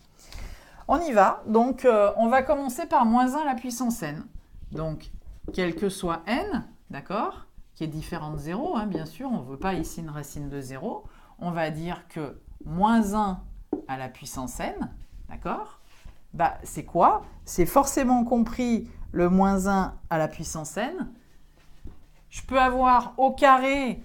On y va. Donc, on va commencer par moins 1 à la puissance n. Donc, quel que soit n, d'accord, qui est différent de 0, bien sûr, on ne veut pas ici une racine de 0. On va dire que moins 1 à la puissance n, d'accord, c'est quoi? C'est forcément compris le moins 1 à la puissance n. Je peux avoir au carré,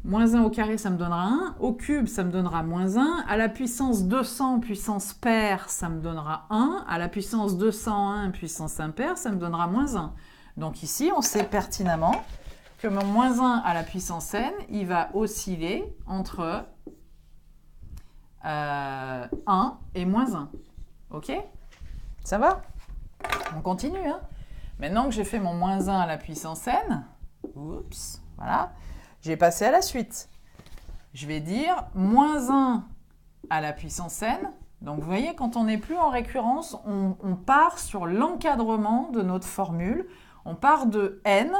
moins 1 au carré, ça me donnera 1. Au cube, ça me donnera moins 1. À la puissance 200, puissance paire, ça me donnera 1. À la puissance 201, puissance impaire, ça me donnera moins 1. Donc ici, on sait pertinemment que mon moins 1 à la puissance n, il va osciller entre 1 et moins 1. OK? Ça va? On continue. Maintenant que j'ai fait mon moins 1 à la puissance n, oups, voilà, j'ai passé à la suite. Je vais dire moins 1 à la puissance n, Donc vous voyez, quand on n'est plus en récurrence, on part sur l'encadrement de notre formule. On part de n,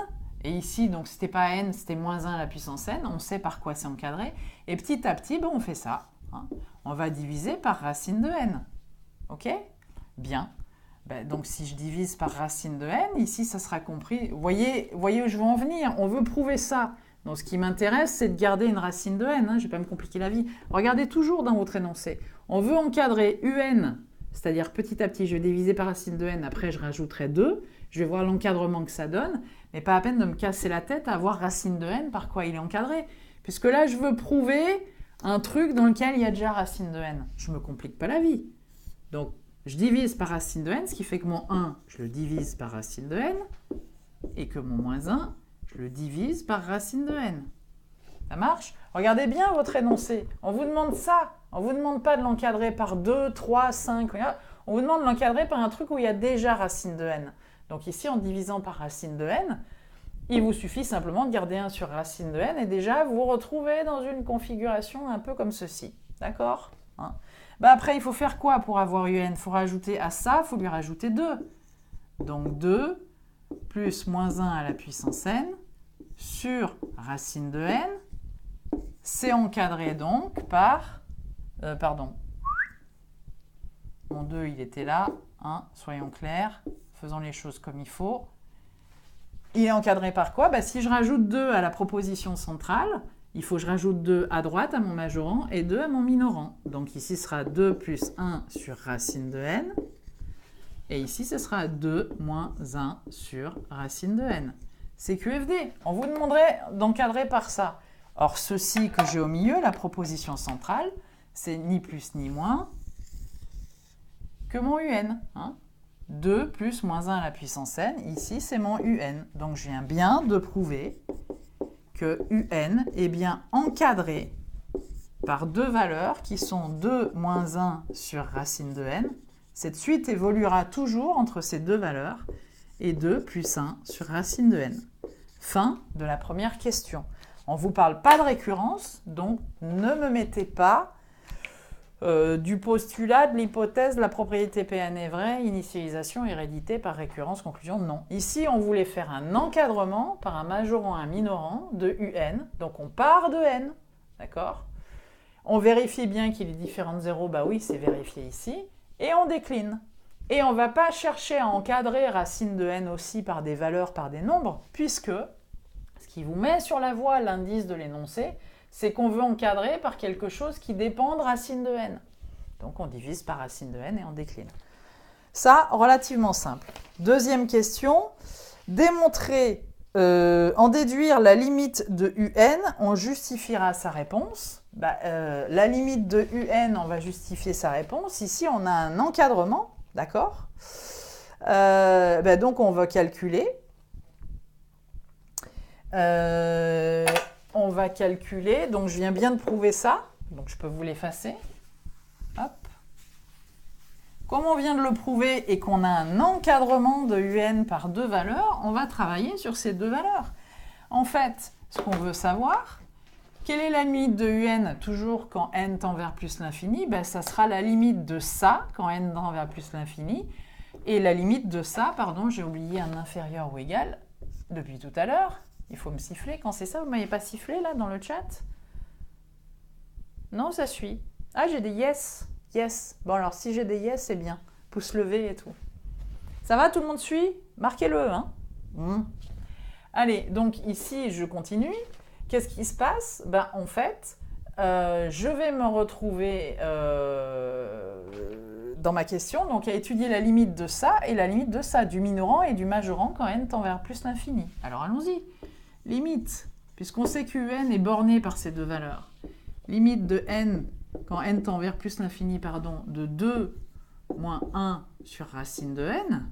et ici, donc c'était pas n, c'était moins 1 à la puissance n, on sait par quoi c'est encadré, et petit à petit, ben, on fait ça. Hein. On va diviser par racine de n. Ok? Bien. Ben, donc donc si je divise par racine de n, ici ça sera compris. Vous voyez où je veux en venir, on veut prouver ça. Donc ce qui m'intéresse, c'est de garder une racine de n, hein, je ne vais pas me compliquer la vie. Regardez toujours dans votre énoncé. On veut encadrer un, c'est-à-dire petit à petit, je vais diviser par racine de n, après je rajouterai 2, je vais voir l'encadrement que ça donne, mais pas à peine de me casser la tête à voir racine de n par quoi il est encadré. Puisque là, je veux prouver un truc dans lequel il y a déjà racine de n. Je ne me complique pas la vie. Donc, je divise par racine de n, ce qui fait que mon 1, je le divise par racine de n, et que mon moins 1, je le divise par racine de n. Ça marche? Regardez bien votre énoncé. On vous demande ça. On ne vous demande pas de l'encadrer par 2, 3, 5. On vous demande de l'encadrer par un truc où il y a déjà racine de n. Donc ici, en divisant par racine de n, il vous suffit simplement de garder 1 sur racine de n et déjà vous vous retrouvez dans une configuration un peu comme ceci. D'accord? Hein? Bah après, il faut faire quoi pour avoir un? Il faut rajouter à ça, il faut lui rajouter 2. Donc 2 plus moins 1 à la puissance n sur racine de n, c'est encadré donc par... pardon. Mon 2, il était là. Hein, soyons clairs, faisons les choses comme il faut. Il est encadré par quoi? Bah, si je rajoute 2 à la proposition centrale, il faut que je rajoute 2 à droite à mon majorant et 2 à mon minorant. Donc ici, ce sera 2 plus 1 sur racine de n. Et ici, ce sera 2 moins 1 sur racine de n. C'est QFD. On vous demanderait d'encadrer par ça. Or, ceci que j'ai au milieu, la proposition centrale, c'est ni plus ni moins que mon un. Hein. 2 plus moins 1 à la puissance n, ici c'est mon un. Donc je viens bien de prouver que un est bien encadré par deux valeurs qui sont 2 moins 1 sur racine de n. Cette suite évoluera toujours entre ces deux valeurs et 2 plus 1 sur racine de n. Fin de la première question. On ne vous parle pas de récurrence, donc ne me mettez pas du postulat, de l'hypothèse, de la propriété Pn est vraie, initialisation, hérédité par récurrence, conclusion, non. Ici, on voulait faire un encadrement par un majorant, un minorant de un, donc on part de n, d'accord? On vérifie bien qu'il est différent de 0, bah oui, c'est vérifié ici, et on décline. Et on ne va pas chercher à encadrer racine de n aussi par des valeurs, par des nombres, puisque ce qui vous met sur la voie l'indice de l'énoncé, c'est qu'on veut encadrer par quelque chose qui dépend de racine de n. Donc on divise par racine de n et on décline. Ça, relativement simple. Deuxième question, démontrer, en déduire la limite de un, on justifiera sa réponse. La limite de un, on va justifier sa réponse. Ici, on a un encadrement, d'accord? Donc on va calculer. On va calculer, donc je viens bien de prouver ça, donc je peux vous l'effacer. Hop. Comme on vient de le prouver et qu'on a un encadrement de un par deux valeurs, on va travailler sur ces deux valeurs. En fait, ce qu'on veut savoir, quelle est la limite de un toujours quand n tend vers plus l'infini? Ça sera la limite de ça quand n tend vers plus l'infini. Et la limite de ça, pardon, j'ai oublié un inférieur ou égal depuis tout à l'heure. Il faut me siffler quand c'est ça. Vous ne m'avez pas sifflé là dans le chat? Non, ça suit. Ah, j'ai des yes. Yes. Bon, alors si j'ai des yes, c'est bien. Pouce levé et tout. Ça va, tout le monde suit? Marquez-le. Hein. Allez, donc ici, je continue. Qu'est-ce qui se passe? En fait, je vais me retrouver dans ma question, donc à étudier la limite de ça et la limite de ça, du minorant et du majorant quand n tend vers plus l'infini. Alors allons-y. Limite, puisqu'on sait que un est borné par ces deux valeurs. Limite de n, quand n tend vers plus l'infini, de 2 moins 1 sur racine de n.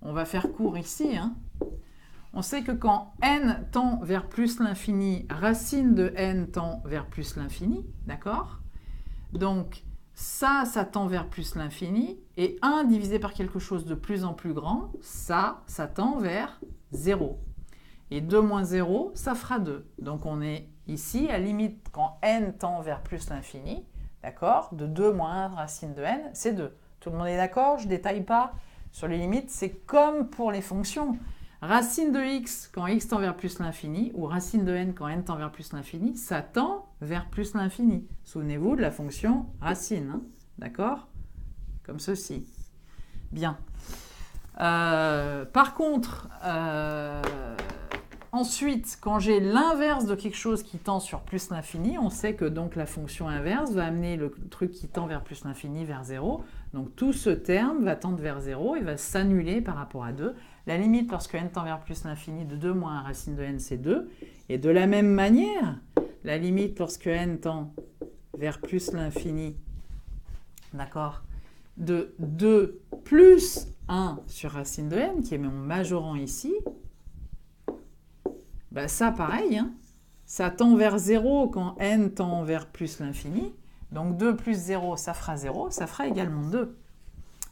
On va faire court ici. Hein. On sait que quand n tend vers plus l'infini, racine de n tend vers plus l'infini, d'accord? Donc, ça tend vers plus l'infini, et 1 divisé par quelque chose de plus en plus grand, ça tend vers 0. Et 2 moins 0, ça fera 2. Donc on est ici à limite quand n tend vers plus l'infini, d'accord? De 2 moins 1 racine de n, c'est 2. Tout le monde est d'accord? Je ne détaille pas. Sur les limites, c'est comme pour les fonctions. Racine de x quand x tend vers plus l'infini, ou racine de n quand n tend vers plus l'infini, ça tend vers plus l'infini. Souvenez-vous de la fonction racine, hein, d'accord? Comme ceci. Bien. Par contre, ensuite, quand j'ai l'inverse de quelque chose qui tend sur plus l'infini, on sait que donc la fonction inverse va amener le truc qui tend vers plus l'infini vers 0. Donc tout ce terme va tendre vers 0 et va s'annuler par rapport à 2. La limite lorsque n tend vers plus l'infini de 2 moins 1 racine de n, c'est 2. Et de la même manière, la limite lorsque n tend vers plus l'infini, d'accord, de 2 plus 1 sur racine de n, qui est mon majorant ici, ben ça pareil, hein, ça tend vers 0 quand n tend vers plus l'infini. Donc 2 plus 0, ça fera 0, ça fera également 2.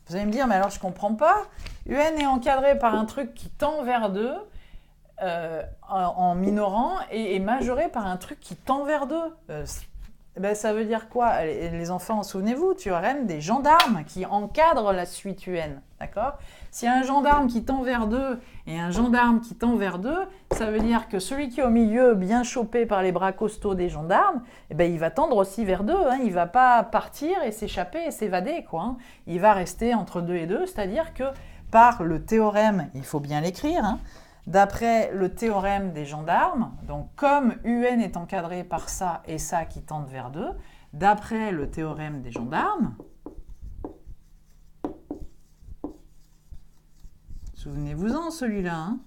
Vous allez me dire, mais alors je ne comprends pas. Un est encadré par un truc qui tend vers 2 en minorant et majoré par un truc qui tend vers 2. Ben, ça veut dire quoi? Les enfants, souvenez-vous, théorème des gendarmes qui encadrent la suite UN. D'accord? S'il y a un gendarme qui tend vers 2 et un gendarme qui tend vers 2, ça veut dire que celui qui est au milieu, bien chopé par les bras costauds des gendarmes, eh ben, il va tendre aussi vers 2. Hein. Il ne va pas partir et s'échapper et s'évader, quoi, hein. Il va rester entre 2 et 2, c'est-à-dire que par le théorème, il faut bien l'écrire, hein, d'après le théorème des gendarmes, donc comme UN est encadré par ça et ça qui tendent vers 2, d'après le théorème des gendarmes, souvenez-vous-en celui-là, hein,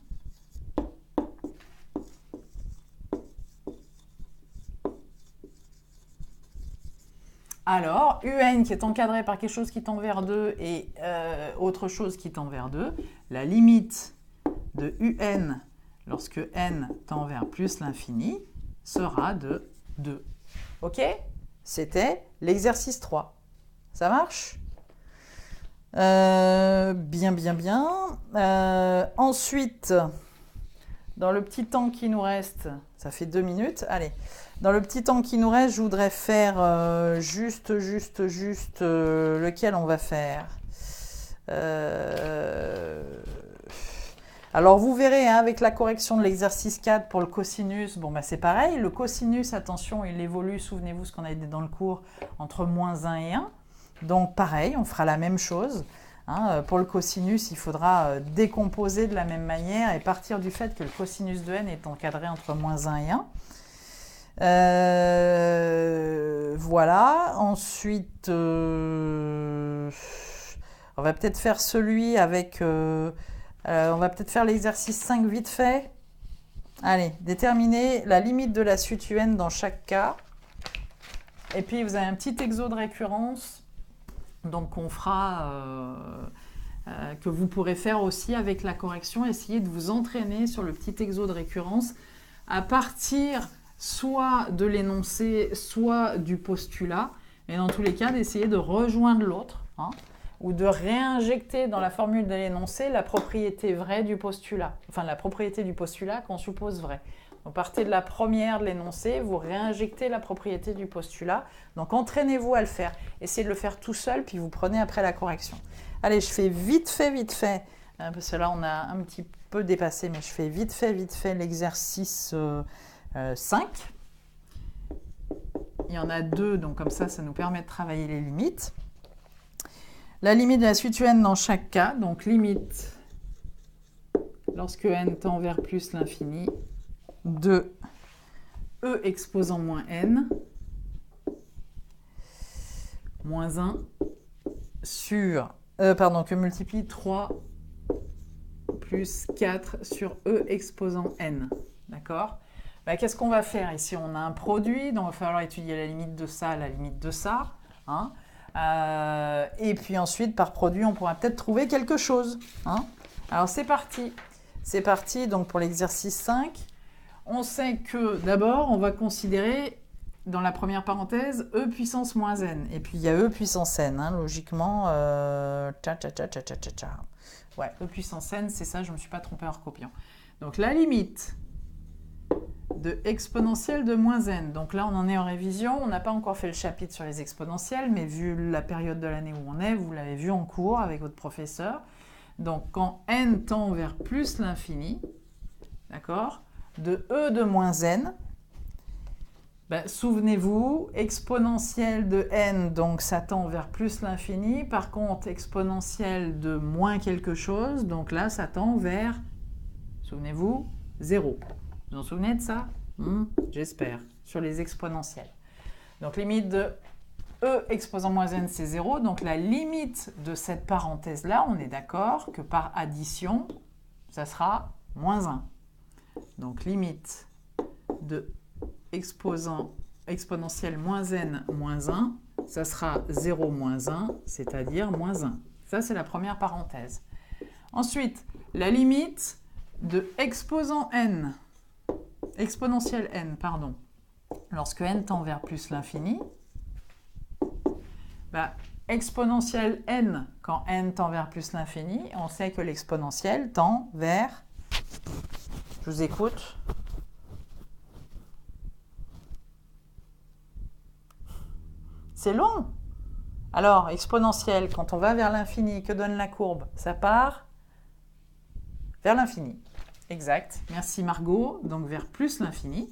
alors, UN qui est encadré par quelque chose qui tend vers 2 et autre chose qui tend vers 2, la limite de UN lorsque n tend vers plus l'infini sera de 2. Ok? C'était l'exercice 3. Ça marche? Bien. Ensuite, dans le petit temps qui nous reste, ça fait 2 minutes, allez. Dans le petit temps qui nous reste, je voudrais faire lequel on va faire. Alors vous verrez, hein, avec la correction de l'exercice 4 pour le cosinus, bon, bah, c'est pareil. Le cosinus, attention, il évolue, souvenez-vous ce qu'on a dit dans le cours, entre moins 1 et 1. Donc pareil, on fera la même chose. Hein, pour le cosinus, il faudra décomposer de la même manière et partir du fait que le cosinus de n est encadré entre moins 1 et 1. Voilà. Ensuite, on va peut-être faire celui avec... on va peut-être faire l'exercice 5 vite fait. Allez, déterminer la limite de la suite UN dans chaque cas. Et puis, vous avez un petit exo de récurrence donc qu'on fera, que vous pourrez faire aussi avec la correction. Essayez de vous entraîner sur le petit exo de récurrence à partir soit de l'énoncé, soit du postulat. Mais dans tous les cas, d'essayer de rejoindre l'autre, hein, ou de réinjecter dans la formule de l'énoncé la propriété vraie du postulat, enfin la propriété du postulat qu'on suppose vraie. Vous partez de la première de l'énoncé, vous réinjectez la propriété du postulat. Donc entraînez-vous à le faire. Essayez de le faire tout seul, puis vous prenez après la correction. Allez, je fais vite fait, parce que là on a un petit peu dépassé, mais je fais vite fait l'exercice 5. Il y en a 2, donc comme ça nous permet de travailler les limites. La limite de la suite UN dans chaque cas, donc limite lorsque n tend vers plus l'infini de e exposant moins n moins 1 sur, que multiplie 3 plus 4 sur e exposant n. D'accord? Ben, qu'est-ce qu'on va faire ici? On a un produit, donc il va falloir étudier la limite de ça, la limite de ça. Hein? Et puis ensuite, par produit, on pourra peut-être trouver quelque chose. Hein? Alors c'est parti. C'est parti donc pour l'exercice 5. On sait que d'abord, on va considérer dans la première parenthèse e puissance moins n. Et puis il y a e puissance n, hein, logiquement. Ouais, e puissance n, c'est ça, je ne me suis pas trompée en recopiant. Donc la limite de exponentielle de moins n. Donc là, on en est en révision. On n'a pas encore fait le chapitre sur les exponentielles, mais vu la période de l'année où on est, vous l'avez vu en cours avec votre professeur. Donc quand n tend vers plus l'infini, d'accord, de e de moins n, ben, souvenez-vous, exponentielle de n, donc ça tend vers plus l'infini. Par contre, exponentielle de moins quelque chose, donc là, ça tend vers, souvenez-vous, 0. Vous vous en souvenez de ça? J'espère, sur les exponentielles. Donc limite de e exposant moins n, c'est 0. Donc la limite de cette parenthèse-là, on est d'accord que par addition, ça sera moins 1. Donc limite de exponentielle moins n moins 1, ça sera 0 moins 1, c'est-à-dire moins 1. Ça, c'est la première parenthèse. Ensuite, la limite de exposant n, exponentielle n, pardon, lorsque n tend vers plus l'infini, bah, exponentielle n, quand n tend vers plus l'infini, on sait que l'exponentielle tend vers, je vous écoute, c'est long. Alors, exponentielle, quand on va vers l'infini, que donne la courbe? Ça part vers l'infini. Exact. Merci Margot. Donc vers plus l'infini.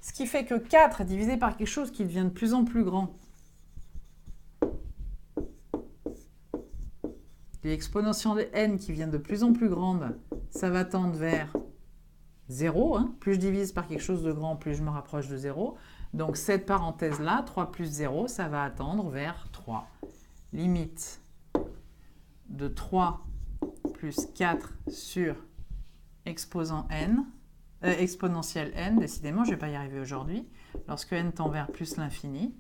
Ce qui fait que 4 est divisé par quelque chose qui devient de plus en plus grand. L'exponentielle de n qui vient de plus en plus grande, ça va tendre vers 0. Hein. Plus je divise par quelque chose de grand, plus je me rapproche de 0. Donc cette parenthèse-là, 3 plus 0, ça va attendre vers 3. Limite de 3 plus 4 sur exposant n, exponentielle n, décidément, je ne vais pas y arriver aujourd'hui. Lorsque n tend vers plus l'infini,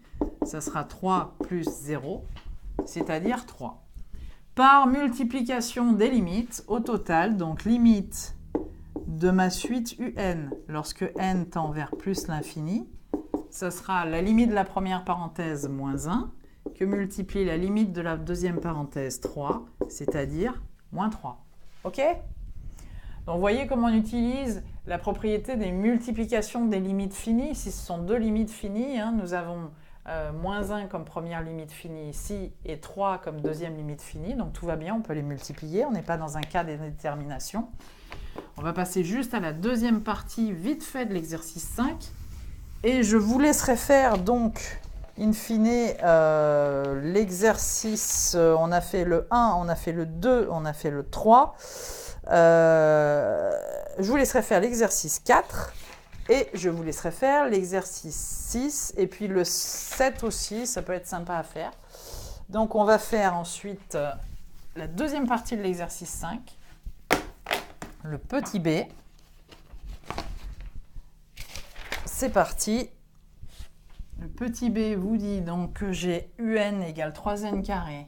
ça sera 3 plus 0, c'est-à-dire 3. Par multiplication des limites, au total, donc limite de ma suite un, lorsque n tend vers plus l'infini, ça sera la limite de la première parenthèse moins 1, que multiplie la limite de la deuxième parenthèse 3, c'est-à-dire moins 3. OK? Donc, vous voyez comment on utilise la propriété des multiplications des limites finies. Ici, ce sont deux limites finies. Hein. Nous avons moins 1 comme première limite finie ici et 3 comme deuxième limite finie. Donc, tout va bien, on peut les multiplier. On n'est pas dans un cas d'indétermination. On va passer juste à la deuxième partie, vite fait, de l'exercice 5. Et je vous laisserai faire donc, in fine, l'exercice. On a fait le 1, on a fait le 2, on a fait le 3. Je vous laisserai faire l'exercice 4 et je vous laisserai faire l'exercice 6 et puis le 7 aussi, ça peut être sympa à faire. Donc on va faire ensuite la deuxième partie de l'exercice 5, le petit b. C'est parti. Le petit b vous dit donc que j'ai un égale 3n carré.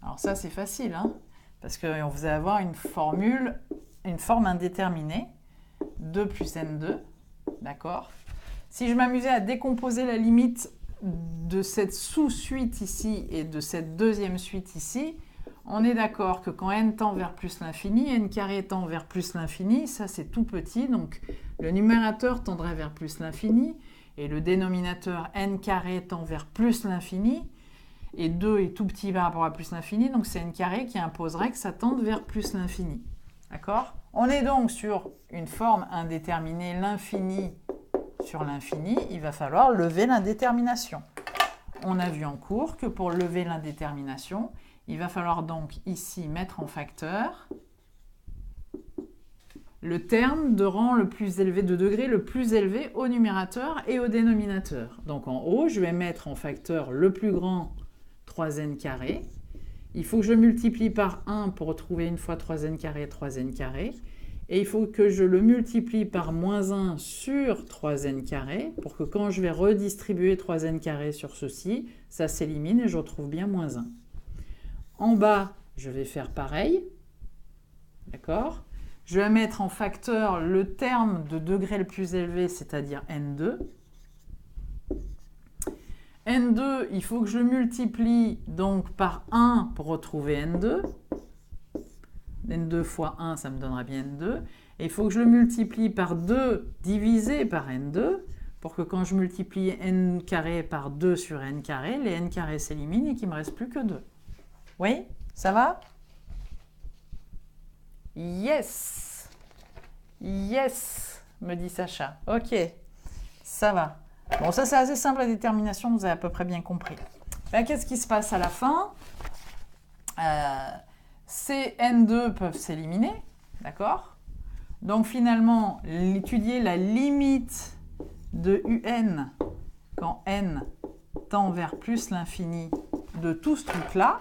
Alors ça c'est facile, hein, parce que vous allez avoir une formule, une forme indéterminée, 2 plus n2, d'accord? Si je m'amusais à décomposer la limite de cette sous-suite ici et de cette deuxième suite ici, on est d'accord que quand n tend vers plus l'infini, n carré tend vers plus l'infini, ça c'est tout petit, donc le numérateur tendrait vers plus l'infini, et le dénominateur n carré tend vers plus l'infini, et 2 est tout petit par rapport à plus l'infini, donc c'est n carré qui imposerait que ça tende vers plus l'infini. D'accord? On est donc sur une forme indéterminée, l'infini sur l'infini, il va falloir lever l'indétermination. On a vu en cours que pour lever l'indétermination, il va falloir donc ici mettre en facteur le terme de rang le plus élevé, de degré le plus élevé au numérateur et au dénominateur. Donc en haut, je vais mettre en facteur le plus grand 3n carré. Il faut que je multiplie par 1 pour retrouver une fois 3n carré, 3n carré. Et il faut que je le multiplie par moins 1 sur 3n carré pour que quand je vais redistribuer 3n carré sur ceci, ça s'élimine et je retrouve bien moins 1. En bas, je vais faire pareil. D'accord? Je vais mettre en facteur le terme de degré le plus élevé, c'est-à-dire n2. n2, il faut que je multiplie donc par 1 pour retrouver n2. n2 fois 1, ça me donnera bien n2. Et il faut que je le multiplie par 2 divisé par n2 pour que quand je multiplie n carré par 2 sur n carré, les n carrés s'éliminent et qu'il ne me reste plus que 2. Oui, ça va? Yes! Yes, me dit Sacha. Ok, ça va. Bon, ça c'est assez simple la détermination, vous avez à peu près bien compris. Qu'est-ce qui se passe à la fin? Ces n2 peuvent s'éliminer, d'accord? Donc finalement, étudier la limite de un quand n tend vers plus l'infini de tout ce truc-là,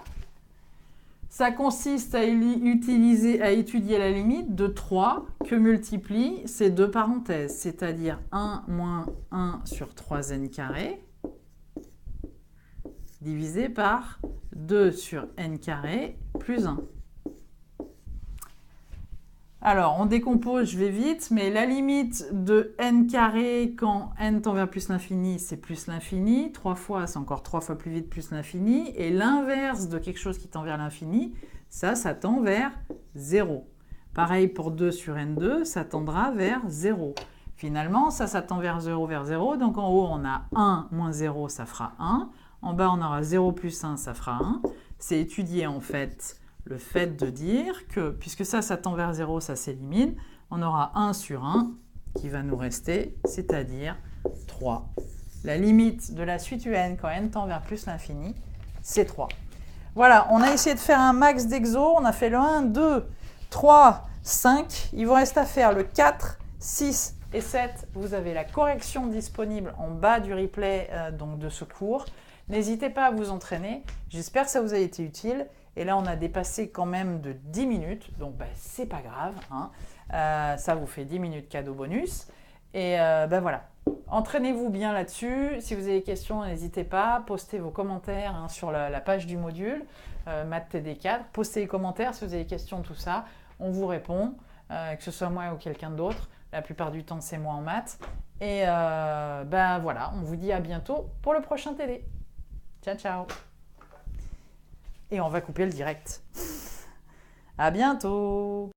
ça consiste à étudier la limite de 3 que multiplient ces deux parenthèses, c'est-à-dire 1 moins 1 sur 3n carré divisé par 2 sur n carré plus 1. Alors, on décompose, je vais vite, mais la limite de n carré quand n tend vers plus l'infini, c'est plus l'infini. 3 fois, c'est encore 3 fois plus vite plus l'infini. Et l'inverse de quelque chose qui tend vers l'infini, ça tend vers 0. Pareil pour 2 sur n2, ça tendra vers 0. Finalement, ça tend vers 0, donc en haut, on a 1 moins 0, ça fera 1. En bas, on aura 0 plus 1, ça fera 1. C'est étudier, en fait, le fait de dire que, puisque ça tend vers 0, ça s'élimine, on aura 1 sur 1 qui va nous rester, c'est-à-dire 3. La limite de la suite un quand n tend vers plus l'infini, c'est 3. Voilà, on a essayé de faire un max d'exos. On a fait le 1, 2, 3, 5. Il vous reste à faire le 4, 6 et 7. Vous avez la correction disponible en bas du replay donc de ce cours. N'hésitez pas à vous entraîner. J'espère que ça vous a été utile. Et là, on a dépassé quand même de 10 minutes. Donc, c'est pas grave. Hein. Ça vous fait 10 minutes cadeau bonus. Et voilà. Entraînez-vous bien là-dessus. Si vous avez des questions, n'hésitez pas. Postez vos commentaires sur la page du module Maths TD4. Postez les commentaires si vous avez des questions, tout ça. On vous répond, que ce soit moi ou quelqu'un d'autre. La plupart du temps, c'est moi en maths. Et voilà, on vous dit à bientôt pour le prochain TD. Ciao, ciao. Et on va couper le direct. À bientôt.